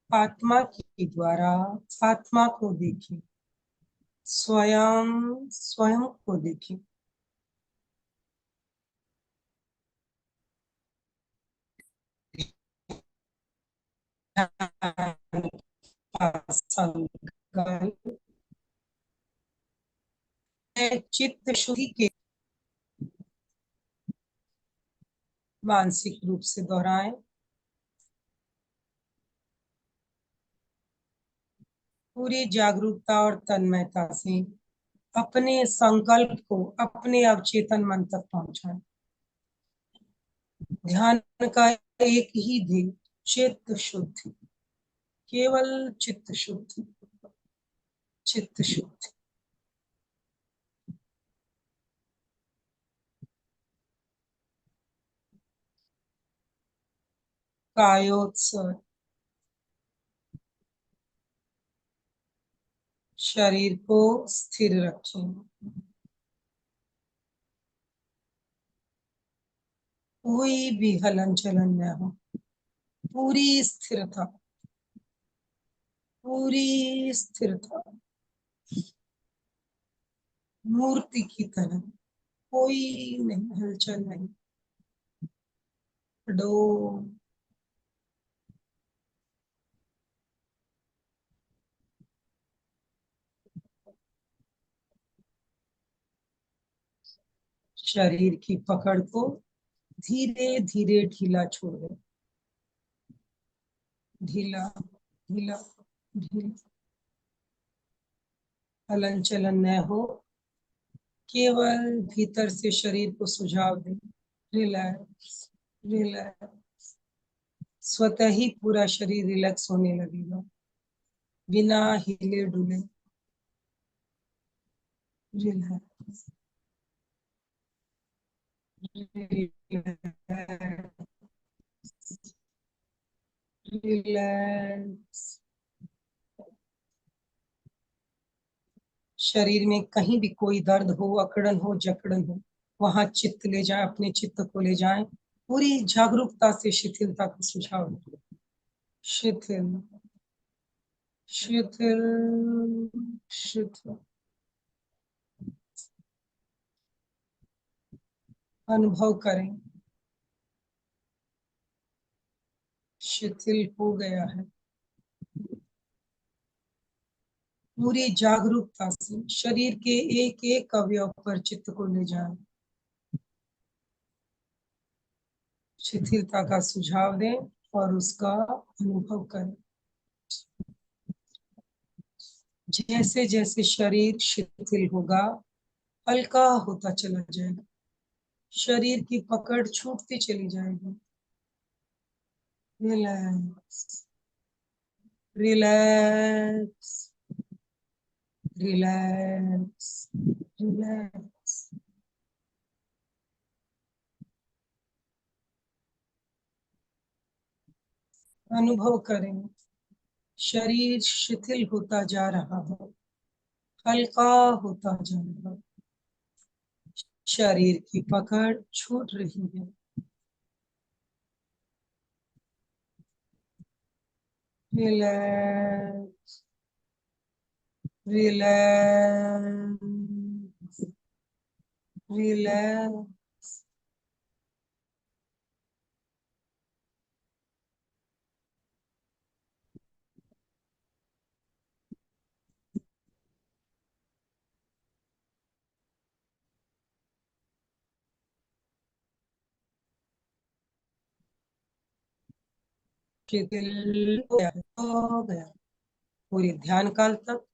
आत्मा के द्वारा आत्मा को देखें, स्वयं स्वयं को देखें। चित्त शुद्धि के मानसिक रूप से दोहराएं। पूरी जागरूकता और तन्मयता से अपने संकल्प को अपने अवचेतन मन तक पहुंचाएं। ध्यान का एक ही ध्येय, चित्त शुद्धि, केवल चित्त शुद्धि, चित्त शुद्धि। कायोत्सर्ग, शरीर को स्थिर रखें, कोई भी हलन चलन न हो, पूरी स्थिरता, पूरी स्थिरता, मूर्ति की तरह, कोई नहीं, हलचल नहीं। डो शरीर की पकड़ को धीरे धीरे ढीला छोड़ दे, ढीला ढीला ढीला, हलन चलन न हो, केवल भीतर से शरीर को सुझाव दे, रिलैक्स रिलैक्स। स्वतः ही पूरा शरीर रिलैक्स होने लगेगा, बिना हिले डुले। Relax relax. शरीर में कहीं भी कोई दर्द हो, अकड़न हो, जकड़न हो, वहां चित्त ले जाए, अपने चित्त को ले जाए, पूरी जागरूकता से शिथिलता को सुझाव दे। शिथिल शिथिल शिथिल, अनुभव करें, शिथिल हो गया है। पूरी जागरूकता से शरीर के एक एक अवयव पर चित्त को ले जाएं, शिथिलता का सुझाव दें और उसका अनुभव करें। जैसे जैसे शरीर शिथिल होगा, हल्का होता चला जाएगा, शरीर की पकड़ छूटती चली जाएगी। Relax relax relax relax. अनुभव करें, शरीर शिथिल होता जा रहा है, हल्का होता जा रहा है। शरीर की पकड़ छूट रही है। Relax, relax, relax. शिथिल हो गया। पूरे ध्यान काल तक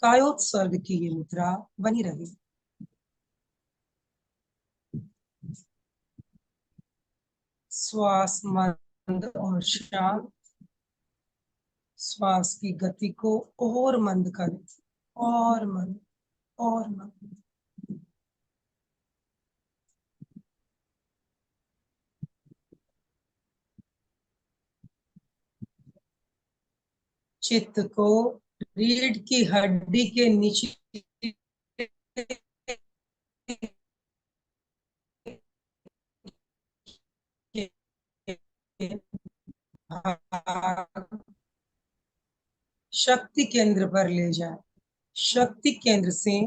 कायोत्सर्ग की ये मुद्रा बनी रही। श्वास मंद और शांत। श्वास की गति को और मंद करें, और मंद, और मंद। चित्त को रीढ़ की हड्डी के नीचे शक्ति केंद्र पर ले जाए। शक्ति केंद्र से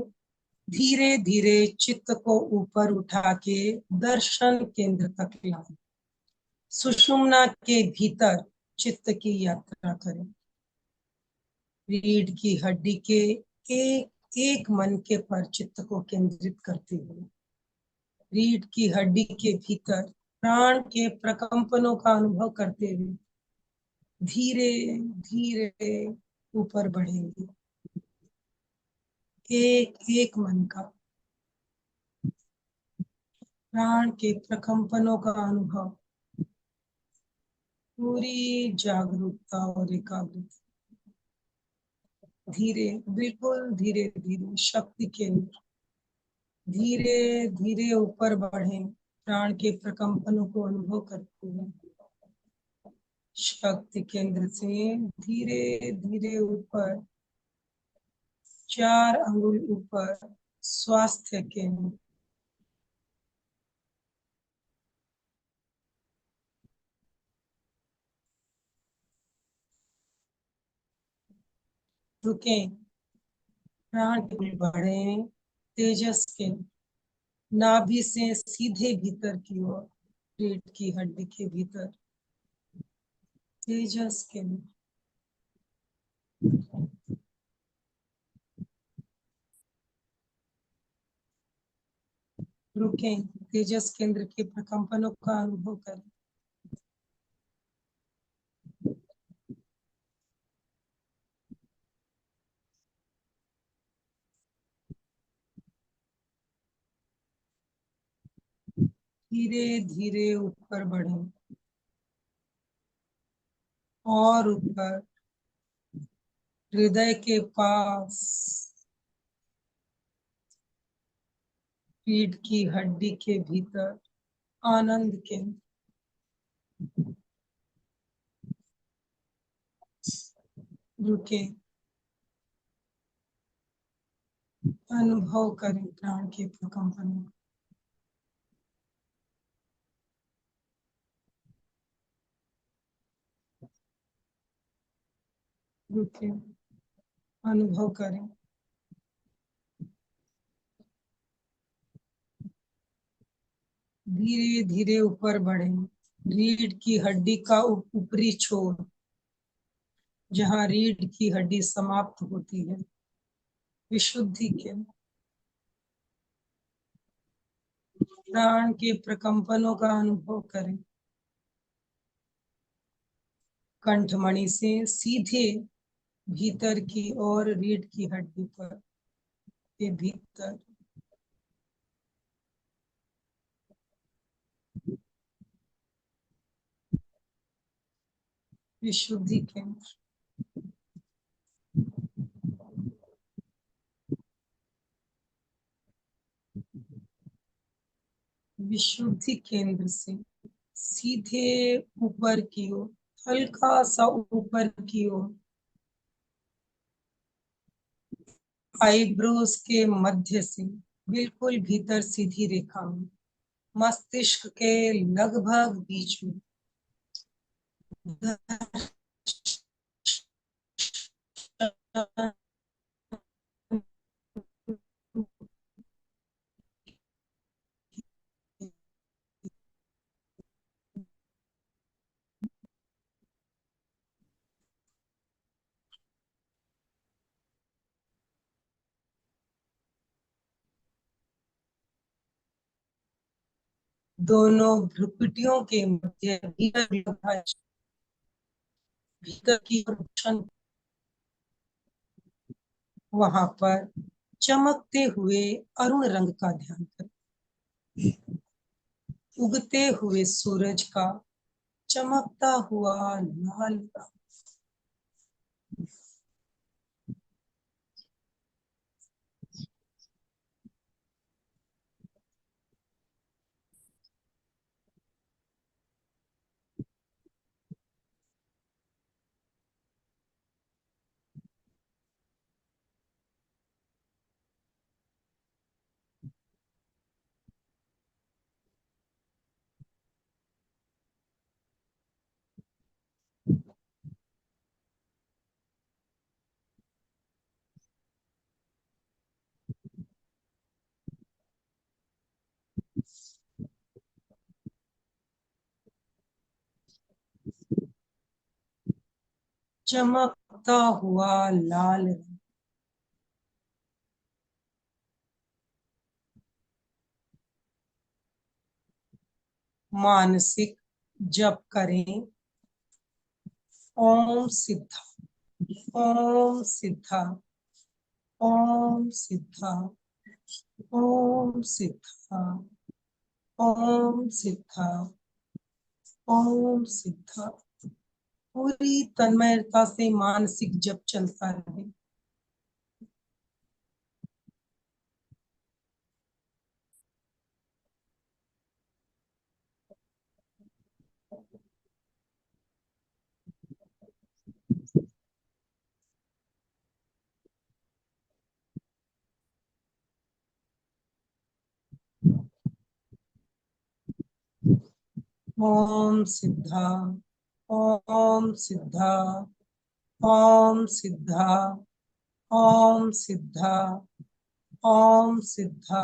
धीरे धीरे चित्त को ऊपर उठा के दर्शन केंद्र तक लाए। सुषुम्ना के भीतर चित्त की यात्रा करें। रीढ़ की हड्डी के एक एक मनके पर चित्त को केंद्रित करते हुए रीढ़ की हड्डी के भीतर प्राण के प्रकंपनों का अनुभव करते हुए धीरे धीरे ऊपर बढ़ेंगे। एक एक मन का प्राण के प्रकंपनों का अनुभव, पूरी जागरूकता और एकाग्रता। धीरे, बिल्कुल धीरे धीरे शक्ति केंद्र, धीरे धीरे ऊपर बढ़े। प्राण के प्रकंपनों को अनुभव करते हुए शक्ति केंद्र से धीरे धीरे ऊपर, 4 अंगुल ऊपर स्वास्थ्य केंद्र। रुके, प्राण के बढ़े। तेजस के नाभि से सीधे भीतर की ओर, रीढ़ की हड्डी के भीतर तेजस के रुके। तेजस केंद्र के प्रकंपनों का अनुभव करें। धीरे धीरे ऊपर बढ़े और ऊपर हृदय के पास, रीढ़ की हड्डी के भीतर आनंद केंद्र। रुके, अनुभव करें प्राण के प्रकंपनों। रुके, अनुभव करें। धीरे धीरे ऊपर बढ़े। रीढ़ की हड्डी का ऊपरी छोर, जहाँ रीढ़ की हड्डी समाप्त होती है, विशुद्धि के प्राण के प्रकंपनों का अनुभव करें। कंठमणि से सीधे भीतर की ओर रीढ़ की हड्डी पर के भीतर विशुद्धि केंद्र। विशुद्धि केंद्र से सीधे ऊपर की ओर, हल्का सा ऊपर की ओर आईब्रोज के मध्य से बिल्कुल भीतर सीधी रेखा में, मस्तिष्क के लगभग बीच में दोनों भ्रुकुटियों के मध्य भीतर की ओर, वहां पर चमकते हुए अरुण रंग का ध्यान करें। उगते हुए सूरज का चमकता हुआ लाल रंग। चमकता हुआ लाल रंग। मानसिक जप करें, ओम सिद्धा, ओम सिद्धा, ओम सिद्धा, ओम सिद्धा, ओम सिद्धा, ओम सिद्धा। पूरी तन्मयता से मानसिक जप चलता रहे। ओम सिद्धा, ओम सिद्धा, ओम सिद्धा, ओम सिद्धा, ओम सिद्धा,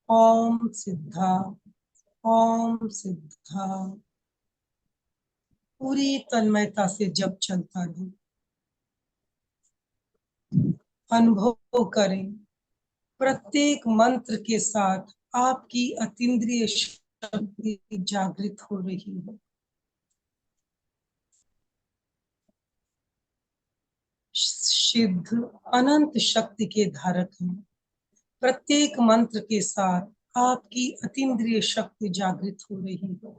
ओम सिद्धा, ओम सिद्धा। पूरी तन्मयता से जप चलता रहे। अनुभव करें, प्रत्येक मंत्र के साथ आपकी अतीन्द्रिय शक्ति जागृत हो रही है। सिद्ध अनंत शक्ति के धारक हैं। प्रत्येक मंत्र के साथ आपकी अतीन्द्रिय शक्ति जागृत हो रही है।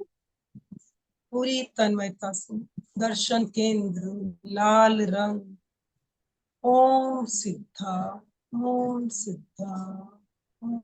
पूरी तन्मयता से दर्शन केंद्र लाल रंग। ओम सिद्धा, ओम सिद्धा, ओम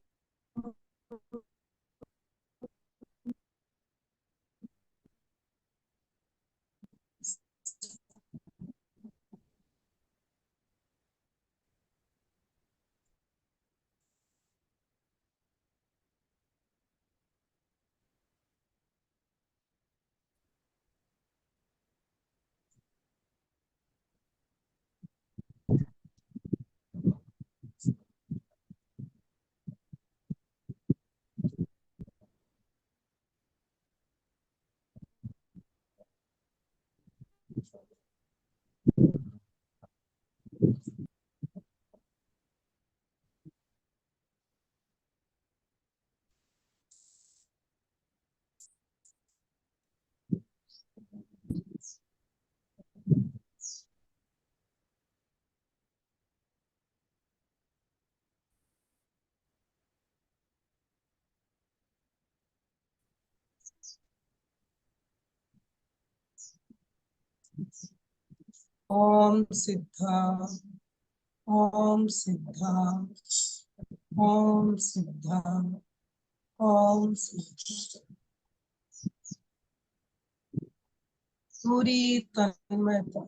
ओम सिद्धा, ओम सिद्धा, ओम सिद्धा, ओम सिद्धा। पूरी तन्मयता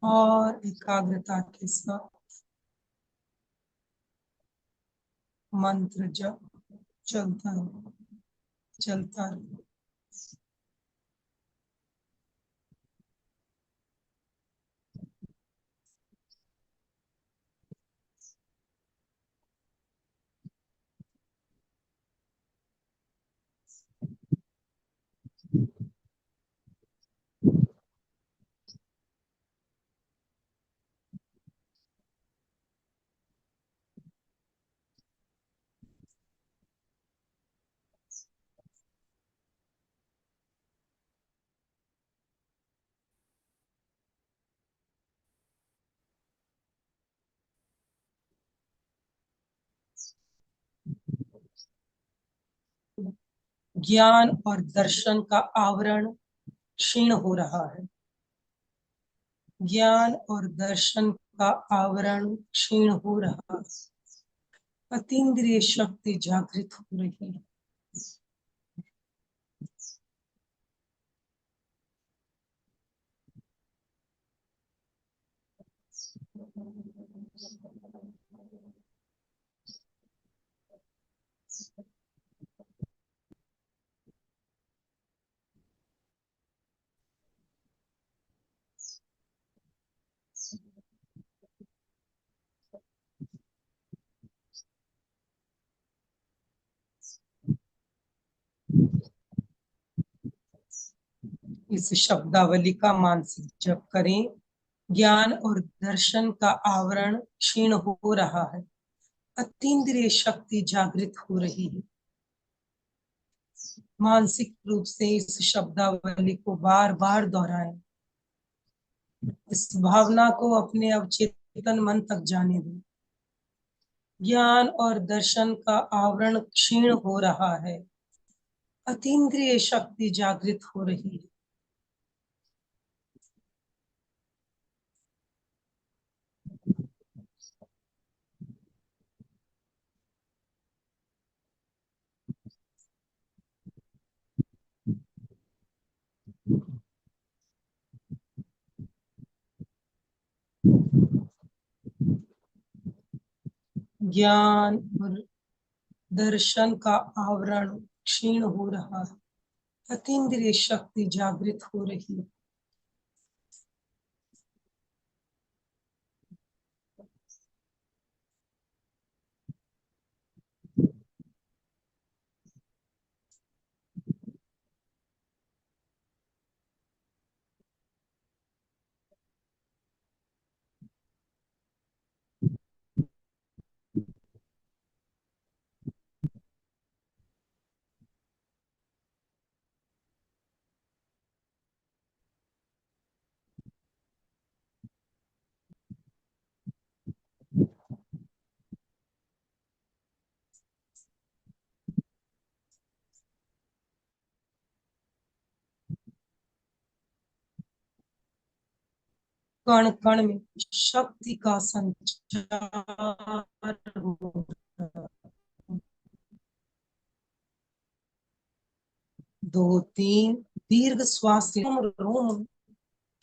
और एकाग्रता के साथ मंत्र जप चलता रहे, चलता रहे। ज्ञान और दर्शन का आवरण क्षीण हो रहा है। ज्ञान और दर्शन का आवरण क्षीण हो रहा है। अतीन्द्रिय शक्ति जागृत हो रही है। इस शब्दावली का मानसिक जप करें। ज्ञान और दर्शन का आवरण क्षीण हो रहा है। अतीन्द्रिय शक्ति जागृत हो रही है। मानसिक रूप से इस शब्दावली को बार बार दोहराएं। इस भावना को अपने अवचेतन मन तक जाने दें। ज्ञान और दर्शन का आवरण क्षीण हो रहा है। अतीन्द्रिय शक्ति जागृत हो रही है। ज्ञान और दर्शन का आवरण क्षीण हो रहा है। अतीन्द्रिय शक्ति जागृत हो रही है। कण कण में शक्ति का संचार हो रहा है। 2-3 दीर्घ श्वास ले। रोम रोम में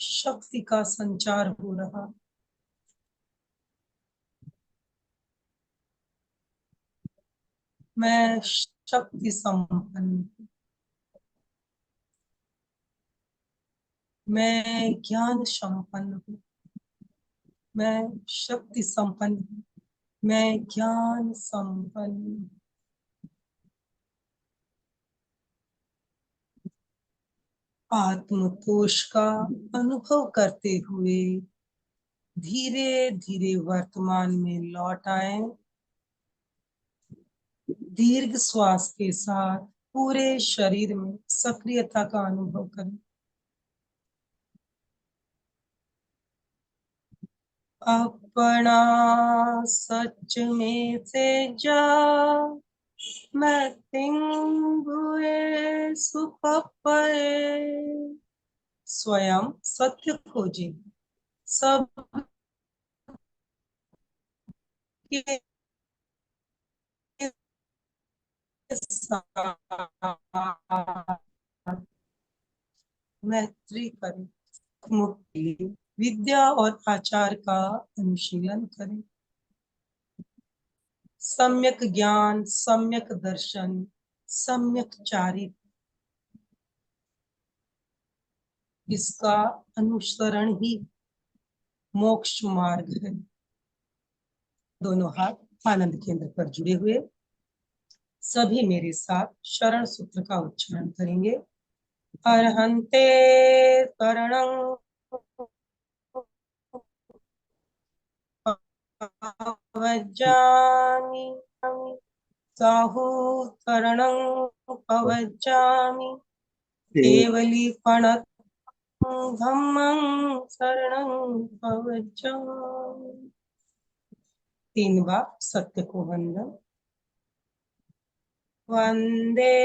शक्ति का संचार हो रहा है। मैं शक्ति संपन्न हूँ। मैं ज्ञान संपन्न हूँ। मैं शक्ति संपन्न हूँ। मैं ज्ञान संपन्न हूँ। आत्मतोष का अनुभव करते हुए धीरे धीरे वर्तमान में लौट आए। दीर्घ श्वास के साथ पूरे शरीर में सक्रियता का अनुभव करें। अपना सच में से जा मैं तिंगुए सुपपए। स्वयं सत्य खोजे सब के साथ मैत्री करें। मुक्ति विद्या और आचार का अनुशीलन करें। सम्यक ज्ञान, सम्यक दर्शन, सम्यक चारित्र, इसका अनुसरण ही मोक्ष मार्ग है। दोनों हाथ आनंद केंद्र पर जुड़े हुए, सभी मेरे साथ शरण सूत्र का उच्चारण करेंगे। अर्हन्ते शरणं पवज्जामि, साहु शरणं पवज्जामि, केवलीपण धम्मं शरणं पवज्जामि। 3 बार सत्य को वंदन। वंदे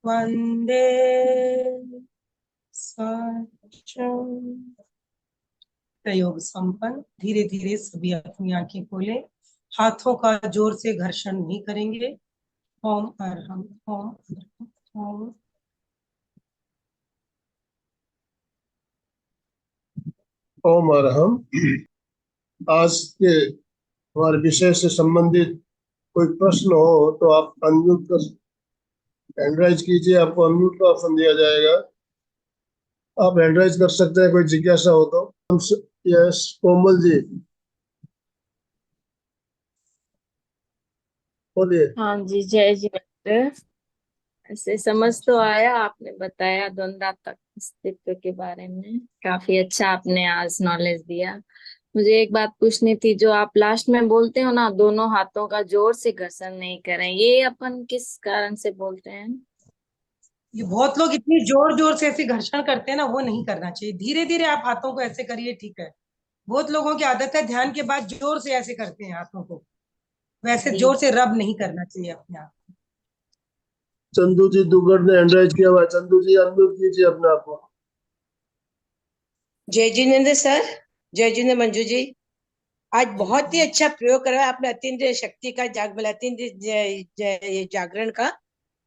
वंदे सत्यम। प्रयोग संपन्न। धीरे धीरे सभी अपनी आंखें खोले, हाथों का जोर से घर्षण नहीं करेंगे। ओम अरहम, ओम अरहम, ओम। ओम अरहम। आज के हमारे विषय से संबंधित कोई प्रश्न हो तो आप अनम्यूट कर, हैंड राइज कीजिए, आपको अनम्यूट का ऑप्शन दिया जाएगा, आप हैंड राइज कर सकते हैं। कोई जिज्ञासा हो तो। यस, कोमल जी बोलिए। हाँ जी, जय जिनेंद्र। ऐसे समझ तो आया, आपने बताया द्वंद्वात्मक अस्तित्व के बारे में, काफी अच्छा आपने आज नॉलेज दिया। मुझे एक बात पूछनी थी, जो आप लास्ट में बोलते हो ना, दोनों हाथों का जोर से घर्षण नहीं करें, ये अपन किस कारण से बोलते हैं? ये बहुत लोग इतनी जोर जोर से ऐसे घर्षण करते हैं ना, वो नहीं करना चाहिए। धीरे धीरे आप हाथों को ऐसे करिए, ठीक है। बहुत लोगों की आदत है ध्यान के बाद जोर से ऐसे करते हैं हाथों को, वैसे जी। जोर से रब नहीं करना चाहिए अपने आप। चंदू जी दुगड़ ने हैंड राइज किया हुआ है। चंदू जी अनम्यूट कीजिए अपने आप को। जय जिनेंद्र सर, जय जिनेंद्र मंजू जी। आज बहुत ही अच्छा प्रयोग करा है आपने, अतीन्द्रिय शक्ति का अतीन्द्रिय जागरण का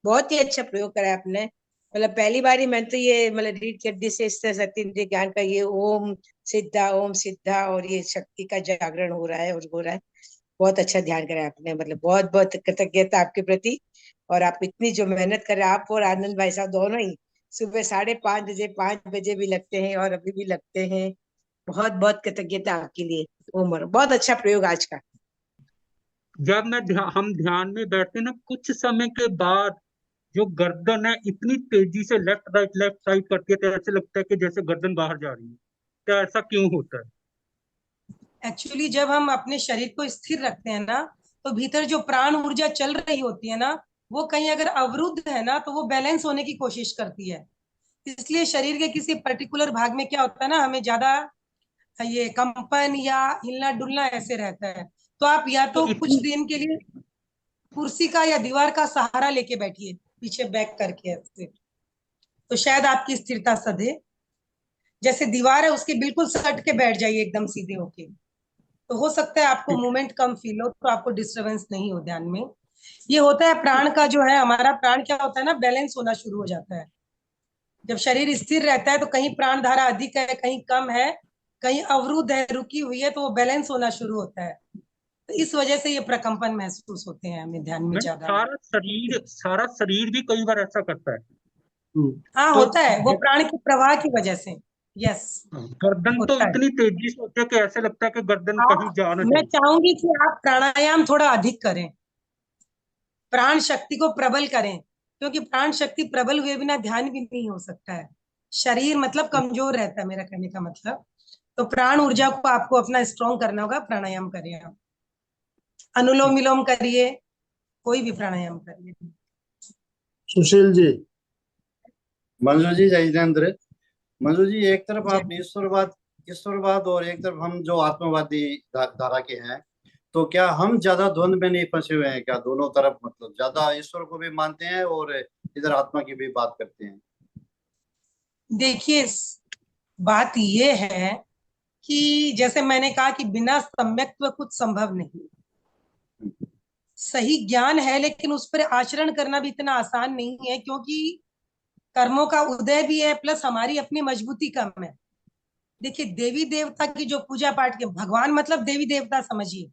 बहुत ही अच्छा प्रयोग करा है आपने। मतलब पहली बार ही मैंने तो ये मतलब रीड कर दी से इस तरह से अतीन्द्रिय ज्ञान का, ये ओम सिद्धा और ये शक्ति का जागरण हो रहा है और हो रहा है। बहुत अच्छा ध्यान करा है आपने, मतलब बहुत बहुत कृतज्ञता आपके प्रति। और आप इतनी जो मेहनत कर रहे हैं, आप और आनंद भाई साहब दोनों ही सुबह 5:30 बजे 5 बजे भी लगते हैं और अभी भी लगते हैं। बहुत बहुत कृतज्ञता आपके लिए। उमर बहुत अच्छा प्रयोग आज का। जब हम ध्यान में बैठते ना, कुछ समय के बाद जो गर्दन है इतनी तेजी से लेफ्ट राइट करती है, तो ऐसे लगता है कि जैसे गर्दन बाहर जा रही है। तो ऐसा क्यों होता है? एक्चुअली जब हम अपने शरीर को स्थिर रखते हैं ना, तो भीतर जो प्राण ऊर्जा चल रही होती है ना, वो कहीं अगर अवरुद्ध है ना, तो वो बैलेंस होने की कोशिश करती है। इसलिए शरीर के किसी पर्टिकुलर भाग में क्या होता है ना, हमें ज्यादा ये कंपन या हिलना डुलना ऐसे रहता है। तो आप या तो तो कुछ इतनी दिन के लिए कुर्सी का या दीवार का सहारा लेके बैठिए, पीछे बैक करके ऐसे, तो शायद आपकी स्थिरता सधे। जैसे दीवार है उसके बिल्कुल सट के बैठ जाइए एकदम सीधे होके, तो हो सकता है आपको मूवमेंट कम फील हो, तो आपको डिस्टरबेंस नहीं हो ध्यान में। ये होता है प्राण का जो है, हमारा प्राण क्या होता है ना, बैलेंस होना शुरू हो जाता है। जब शरीर स्थिर रहता है तो कहीं प्राण धारा अधिक है, कहीं कम है, कहीं अवरुद्ध है, रुकी हुई है, तो वो बैलेंस होना शुरू होता है। तो इस वजह से ये प्रकंपन महसूस होते हैं हमें ध्यान में मैं ज्यादा। सारा शरीर भी कई बार ऐसा करता है। हाँ तो होता है, वो प्राण के प्रवाह की वजह से। यस, गर्दन तो होता है। इतनी तेजी से होती है कि ऐसे लगता है कि गर्दन कहीं आप, जा ना मैं जाए। चाहूंगी कि आप प्राणायाम थोड़ा अधिक करें, प्राण शक्ति को प्रबल करें, क्योंकि प्राण शक्ति प्रबल हुए बिना ध्यान भी नहीं हो सकता है। शरीर मतलब कमजोर रहता है, मेरा कहने का मतलब। तो प्राण ऊर्जा को आपको अपना स्ट्रॉन्ग करना होगा। प्राणायाम करिए आप, अनुलोम विलोम करिए, कोई भी प्राणायाम करिए। सुशील जी। मंजू जी जय जिनेंद्र। मंजू जी, एक तरफ जय। आप ईश्वरवाद और एक तरफ हम जो आत्मवादी धारा के हैं, तो क्या हम ज्यादा द्वंद में नहीं फंसे हुए हैं क्या? दोनों तरफ मतलब ज्यादा ईश्वर को भी मानते हैं और इधर आत्मा की भी बात करते हैं। देखिए, बात ये है कि जैसे मैंने कहा कि बिना सम्यक्त्व कुछ संभव नहीं। सही ज्ञान है लेकिन उस पर आचरण करना भी इतना आसान नहीं है, क्योंकि कर्मों का उदय भी है प्लस हमारी अपनी मजबूती कम है। देखिए, देवी देवता की जो पूजा पाठ के, भगवान मतलब देवी देवता समझिए,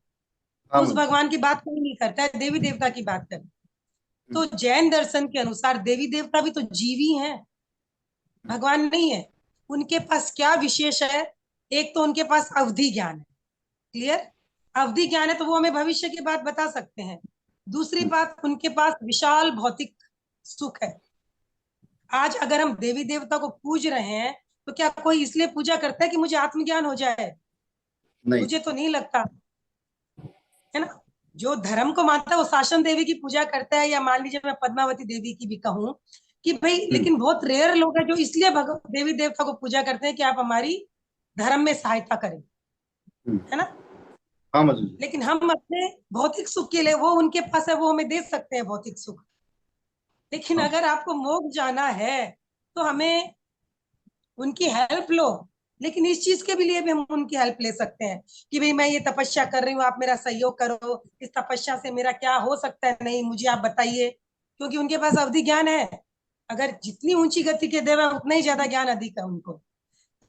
हाँ उस मंजू भगवान की बात कोई नहीं करता है, देवी देवता की बात करता है। तो जैन दर्शन के अनुसार देवी देवता भी तो जीवी हैं, भगवान नहीं है। उनके पास क्या विशेष है? एक तो उनके पास अवधि ज्ञान है, क्लियर, अवधि ज्ञान है तो वो हमें भविष्य की बात बता सकते हैं। दूसरी बात, उनके पास विशाल भौतिक सुख है। आज अगर हम देवी देवता को पूज रहे हैं तो क्या कोई इसलिए पूजा करता है कि मुझे आत्मज्ञान हो जाए? नहीं। मुझे तो नहीं लगता, है ना। जो धर्म को मानता है वो शासन देवी की पूजा करता है, या मान लीजिए मैं पद्मावती देवी की भी कहूँ कि भाई, लेकिन बहुत रेयर लोग हैं जो इसलिए देवी देवता को पूजा करते हैं कि आप हमारी धर्म में सहायता करें, है ना। हाँ मंजू जी। लेकिन हम अपने भौतिक सुख के लिए, वो उनके पास है, वो हमें दे सकते हैं भौतिक सुख। लेकिन हाँ। अगर आपको मोक्ष जाना है तो हमें उनकी हेल्प लो। लेकिन इस चीज के भी लिए भी हम उनकी हेल्प ले सकते हैं कि भाई मैं ये तपस्या कर रही हूँ, आप मेरा सहयोग करो, इस तपस्या से मेरा क्या हो सकता है, नहीं मुझे आप बताइए, क्योंकि उनके पास अवधि ज्ञान है। अगर जितनी ऊंची गति के देव है उतना ही ज्यादा ज्ञान अधिक है उनको।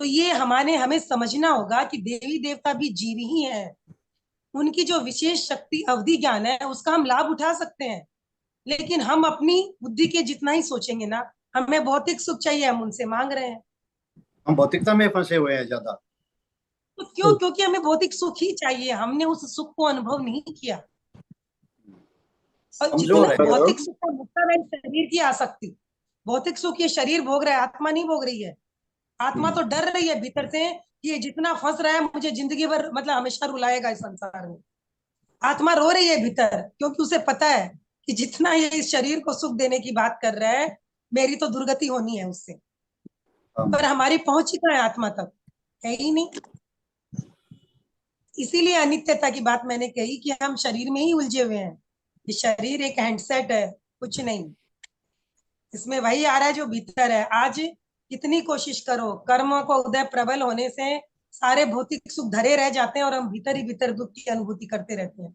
तो ये हमें समझना होगा कि देवी देवता भी जीव ही है। उनकी जो विशेष शक्ति अवधि ज्ञान है उसका हम लाभ उठा सकते हैं, लेकिन हम अपनी बुद्धि के जितना ही सोचेंगे ना, हमें भौतिक सुख चाहिए, हम उनसे मांग रहे हैं। हम भौतिकता में फंसे हुए हैं ज्यादा। तो क्यों? क्योंकि हमें भौतिक सुख ही चाहिए, हमने उस सुख को अनुभव नहीं किया। और कमजोर जितना है। भौतिक सुख का मतलब है शरीर की आसक्ति, भौतिक सुख ये शरीर भोग रहा है, आत्मा नहीं भोग रही है। आत्मा तो डर रही है भीतर से कि ये जितना फंस रहा है मुझे जिंदगी भर, मतलब हमेशा रुलाएगा इस संसार में। आत्मा रो रही है भीतर, क्योंकि उसे पता है कि जितना ये इस शरीर को सुख देने की बात कर रहा है, मेरी तो दुर्गति होनी है उससे। पर हमारी पहुंच ही कहाँ है आत्मा तक? है ही नहीं। इसीलिए अनित्यता की बात मैंने कही कि हम शरीर में ही उलझे हुए हैं। ये शरीर एक हैंडसेट है, कुछ नहीं। इसमें वही आ रहा है जो भीतर है। आज कितनी कोशिश करो, कर्मों को उदय प्रबल होने से सारे भौतिक सुख धरे रह जाते हैं और हम भीतर ही भीतर दुख की अनुभूति करते रहते हैं।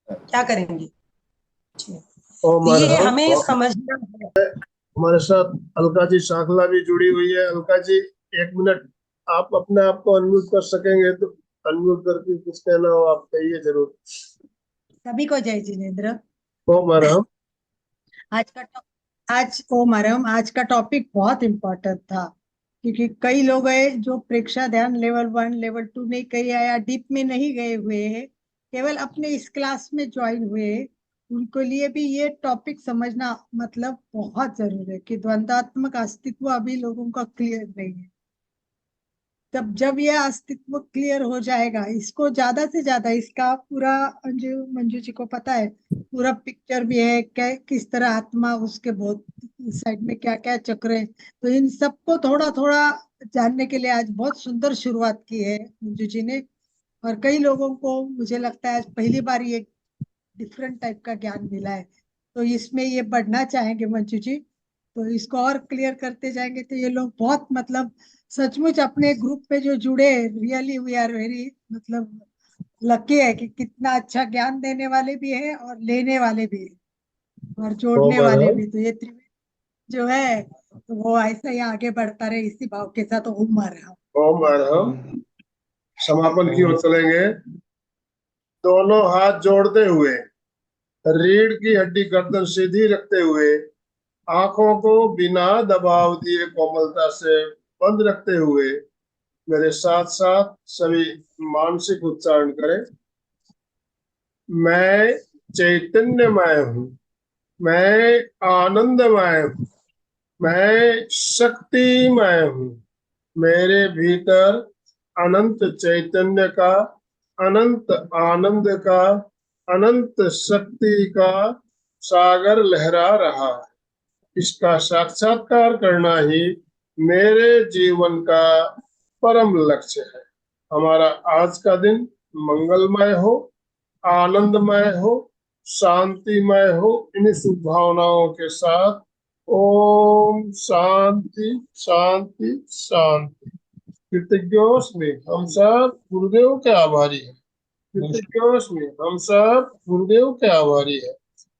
क्या करेंगे? कुछ नहीं। ओम तो ये अरहम। हमें समझना है। हमारे साथ अलका जी शाखला भी जुड़ी हुई है। अलका जी, एक मिनट, आप अपने आप को अनम्यूट कर सकेंगे तो अनम्यूट करके कुछ कहना हो आप कहिए जरूर। सभी को जय जिनेन्द्र। ओम अरहम। आज का आज ओम हरम, आज का टॉपिक बहुत इम्पोर्टेंट था, क्योंकि कई लोग है जो प्रेक्षा ध्यान लेवल 1 लेवल 2 नहीं कहीं आया, डीप में नहीं गए हुए हैं, केवल अपने इस क्लास में ज्वाइन हुए हैं, उनको लिए भी ये टॉपिक समझना मतलब बहुत जरूरी है कि द्वंद्वात्मक अस्तित्व अभी लोगों का क्लियर नहीं है। तब जब ये अस्तित्व क्लियर हो जाएगा, इसको ज्यादा से ज्यादा इसका पूरा, मंजू जी को पता है, पूरा पिक्चर भी है किस तरह आत्मा, उसके बहुत साइड में क्या क्या चक्र है, तो इन सबको थोड़ा थोड़ा जानने के लिए आज बहुत सुंदर शुरुआत की है मंजू जी ने। और कई लोगों को मुझे लगता है आज पहली बार ये डिफरेंट टाइप का ज्ञान मिला है, तो इसमें ये बढ़ना चाहेंगे मंजू जी, तो इसको और क्लियर करते जाएंगे तो ये लोग बहुत मतलब सचमुच अपने ग्रुप पे जो जुड़े, रियली वी आर वेरी मतलब लकी है कि कितना अच्छा ज्ञान देने वाले भी है और लेने वाले भी है और जोड़ने ओम वाले अरहम। भी। तो ये त्रिवेणी जो है तो वो ऐसा ही आगे बढ़ता रहे इसी भाव के साथ। ओम रहा। ओम अरहम। समापन की ओर चलेंगे। दोनों हाथ जोड़ते हुए, रीढ़ की हड्डी गर्दन सीधी रखते हुए, आंखों को बिना दबाव दिए कोमलता से बंद रखते हुए मेरे साथ साथ सभी मानसिक उच्चारण करें। मैं चैतन्यमय हूँ, मैं आनंदमय हूँ, मैं शक्तिमय हूँ। मेरे भीतर अनंत चैतन्य का, अनंत आनंद का, अनंत शक्ति का सागर लहरा रहा है। इसका साक्षात्कार करना ही मेरे जीवन का परम लक्ष्य है। हमारा आज का दिन मंगलमय हो, आनंदमय हो, शांतिमय हो। इन शुभ भावनाओं के साथ ओम शांति शांति शांति। कृतज्ञोस्मि, हम सब गुरुदेव के आभारी हैं। कृतज्ञोस्मि, हम सब गुरुदेव के आभारी हैं।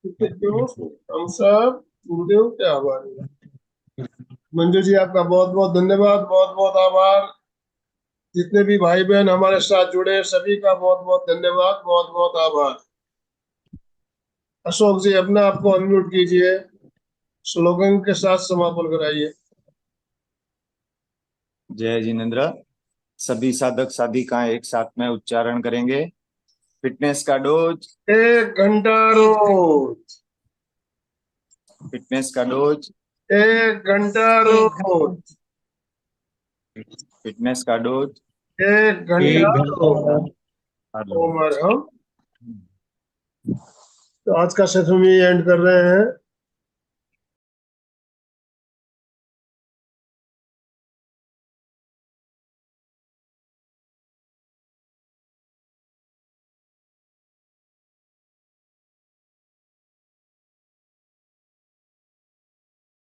कृतज्ञोस्मि, हम सब गुरुदेव के आभारी हैं। मंजू जी, आपका बहुत बहुत धन्यवाद, बहुत बहुत आभार। जितने भी भाई बहन हमारे साथ जुड़े सभी का बहुत बहुत धन्यवाद, बहुत बहुत आभार। अशोक जी, अपना आपको अनम्यूट कीजिए, स्लोगन के साथ समापन कराइए। जय जिनेन्द्र। सभी साधक साधिकाएं एक साथ में उच्चारण करेंगे। फिटनेस का डोज 1 घंटा रोज, फिटनेस का डोज 1 घंटा रोज, फिटनेस का डोज 1 घंटा 1 घंटा रोज। ओम अरहम। तो आज का सेशन हम एंड कर रहे हैं।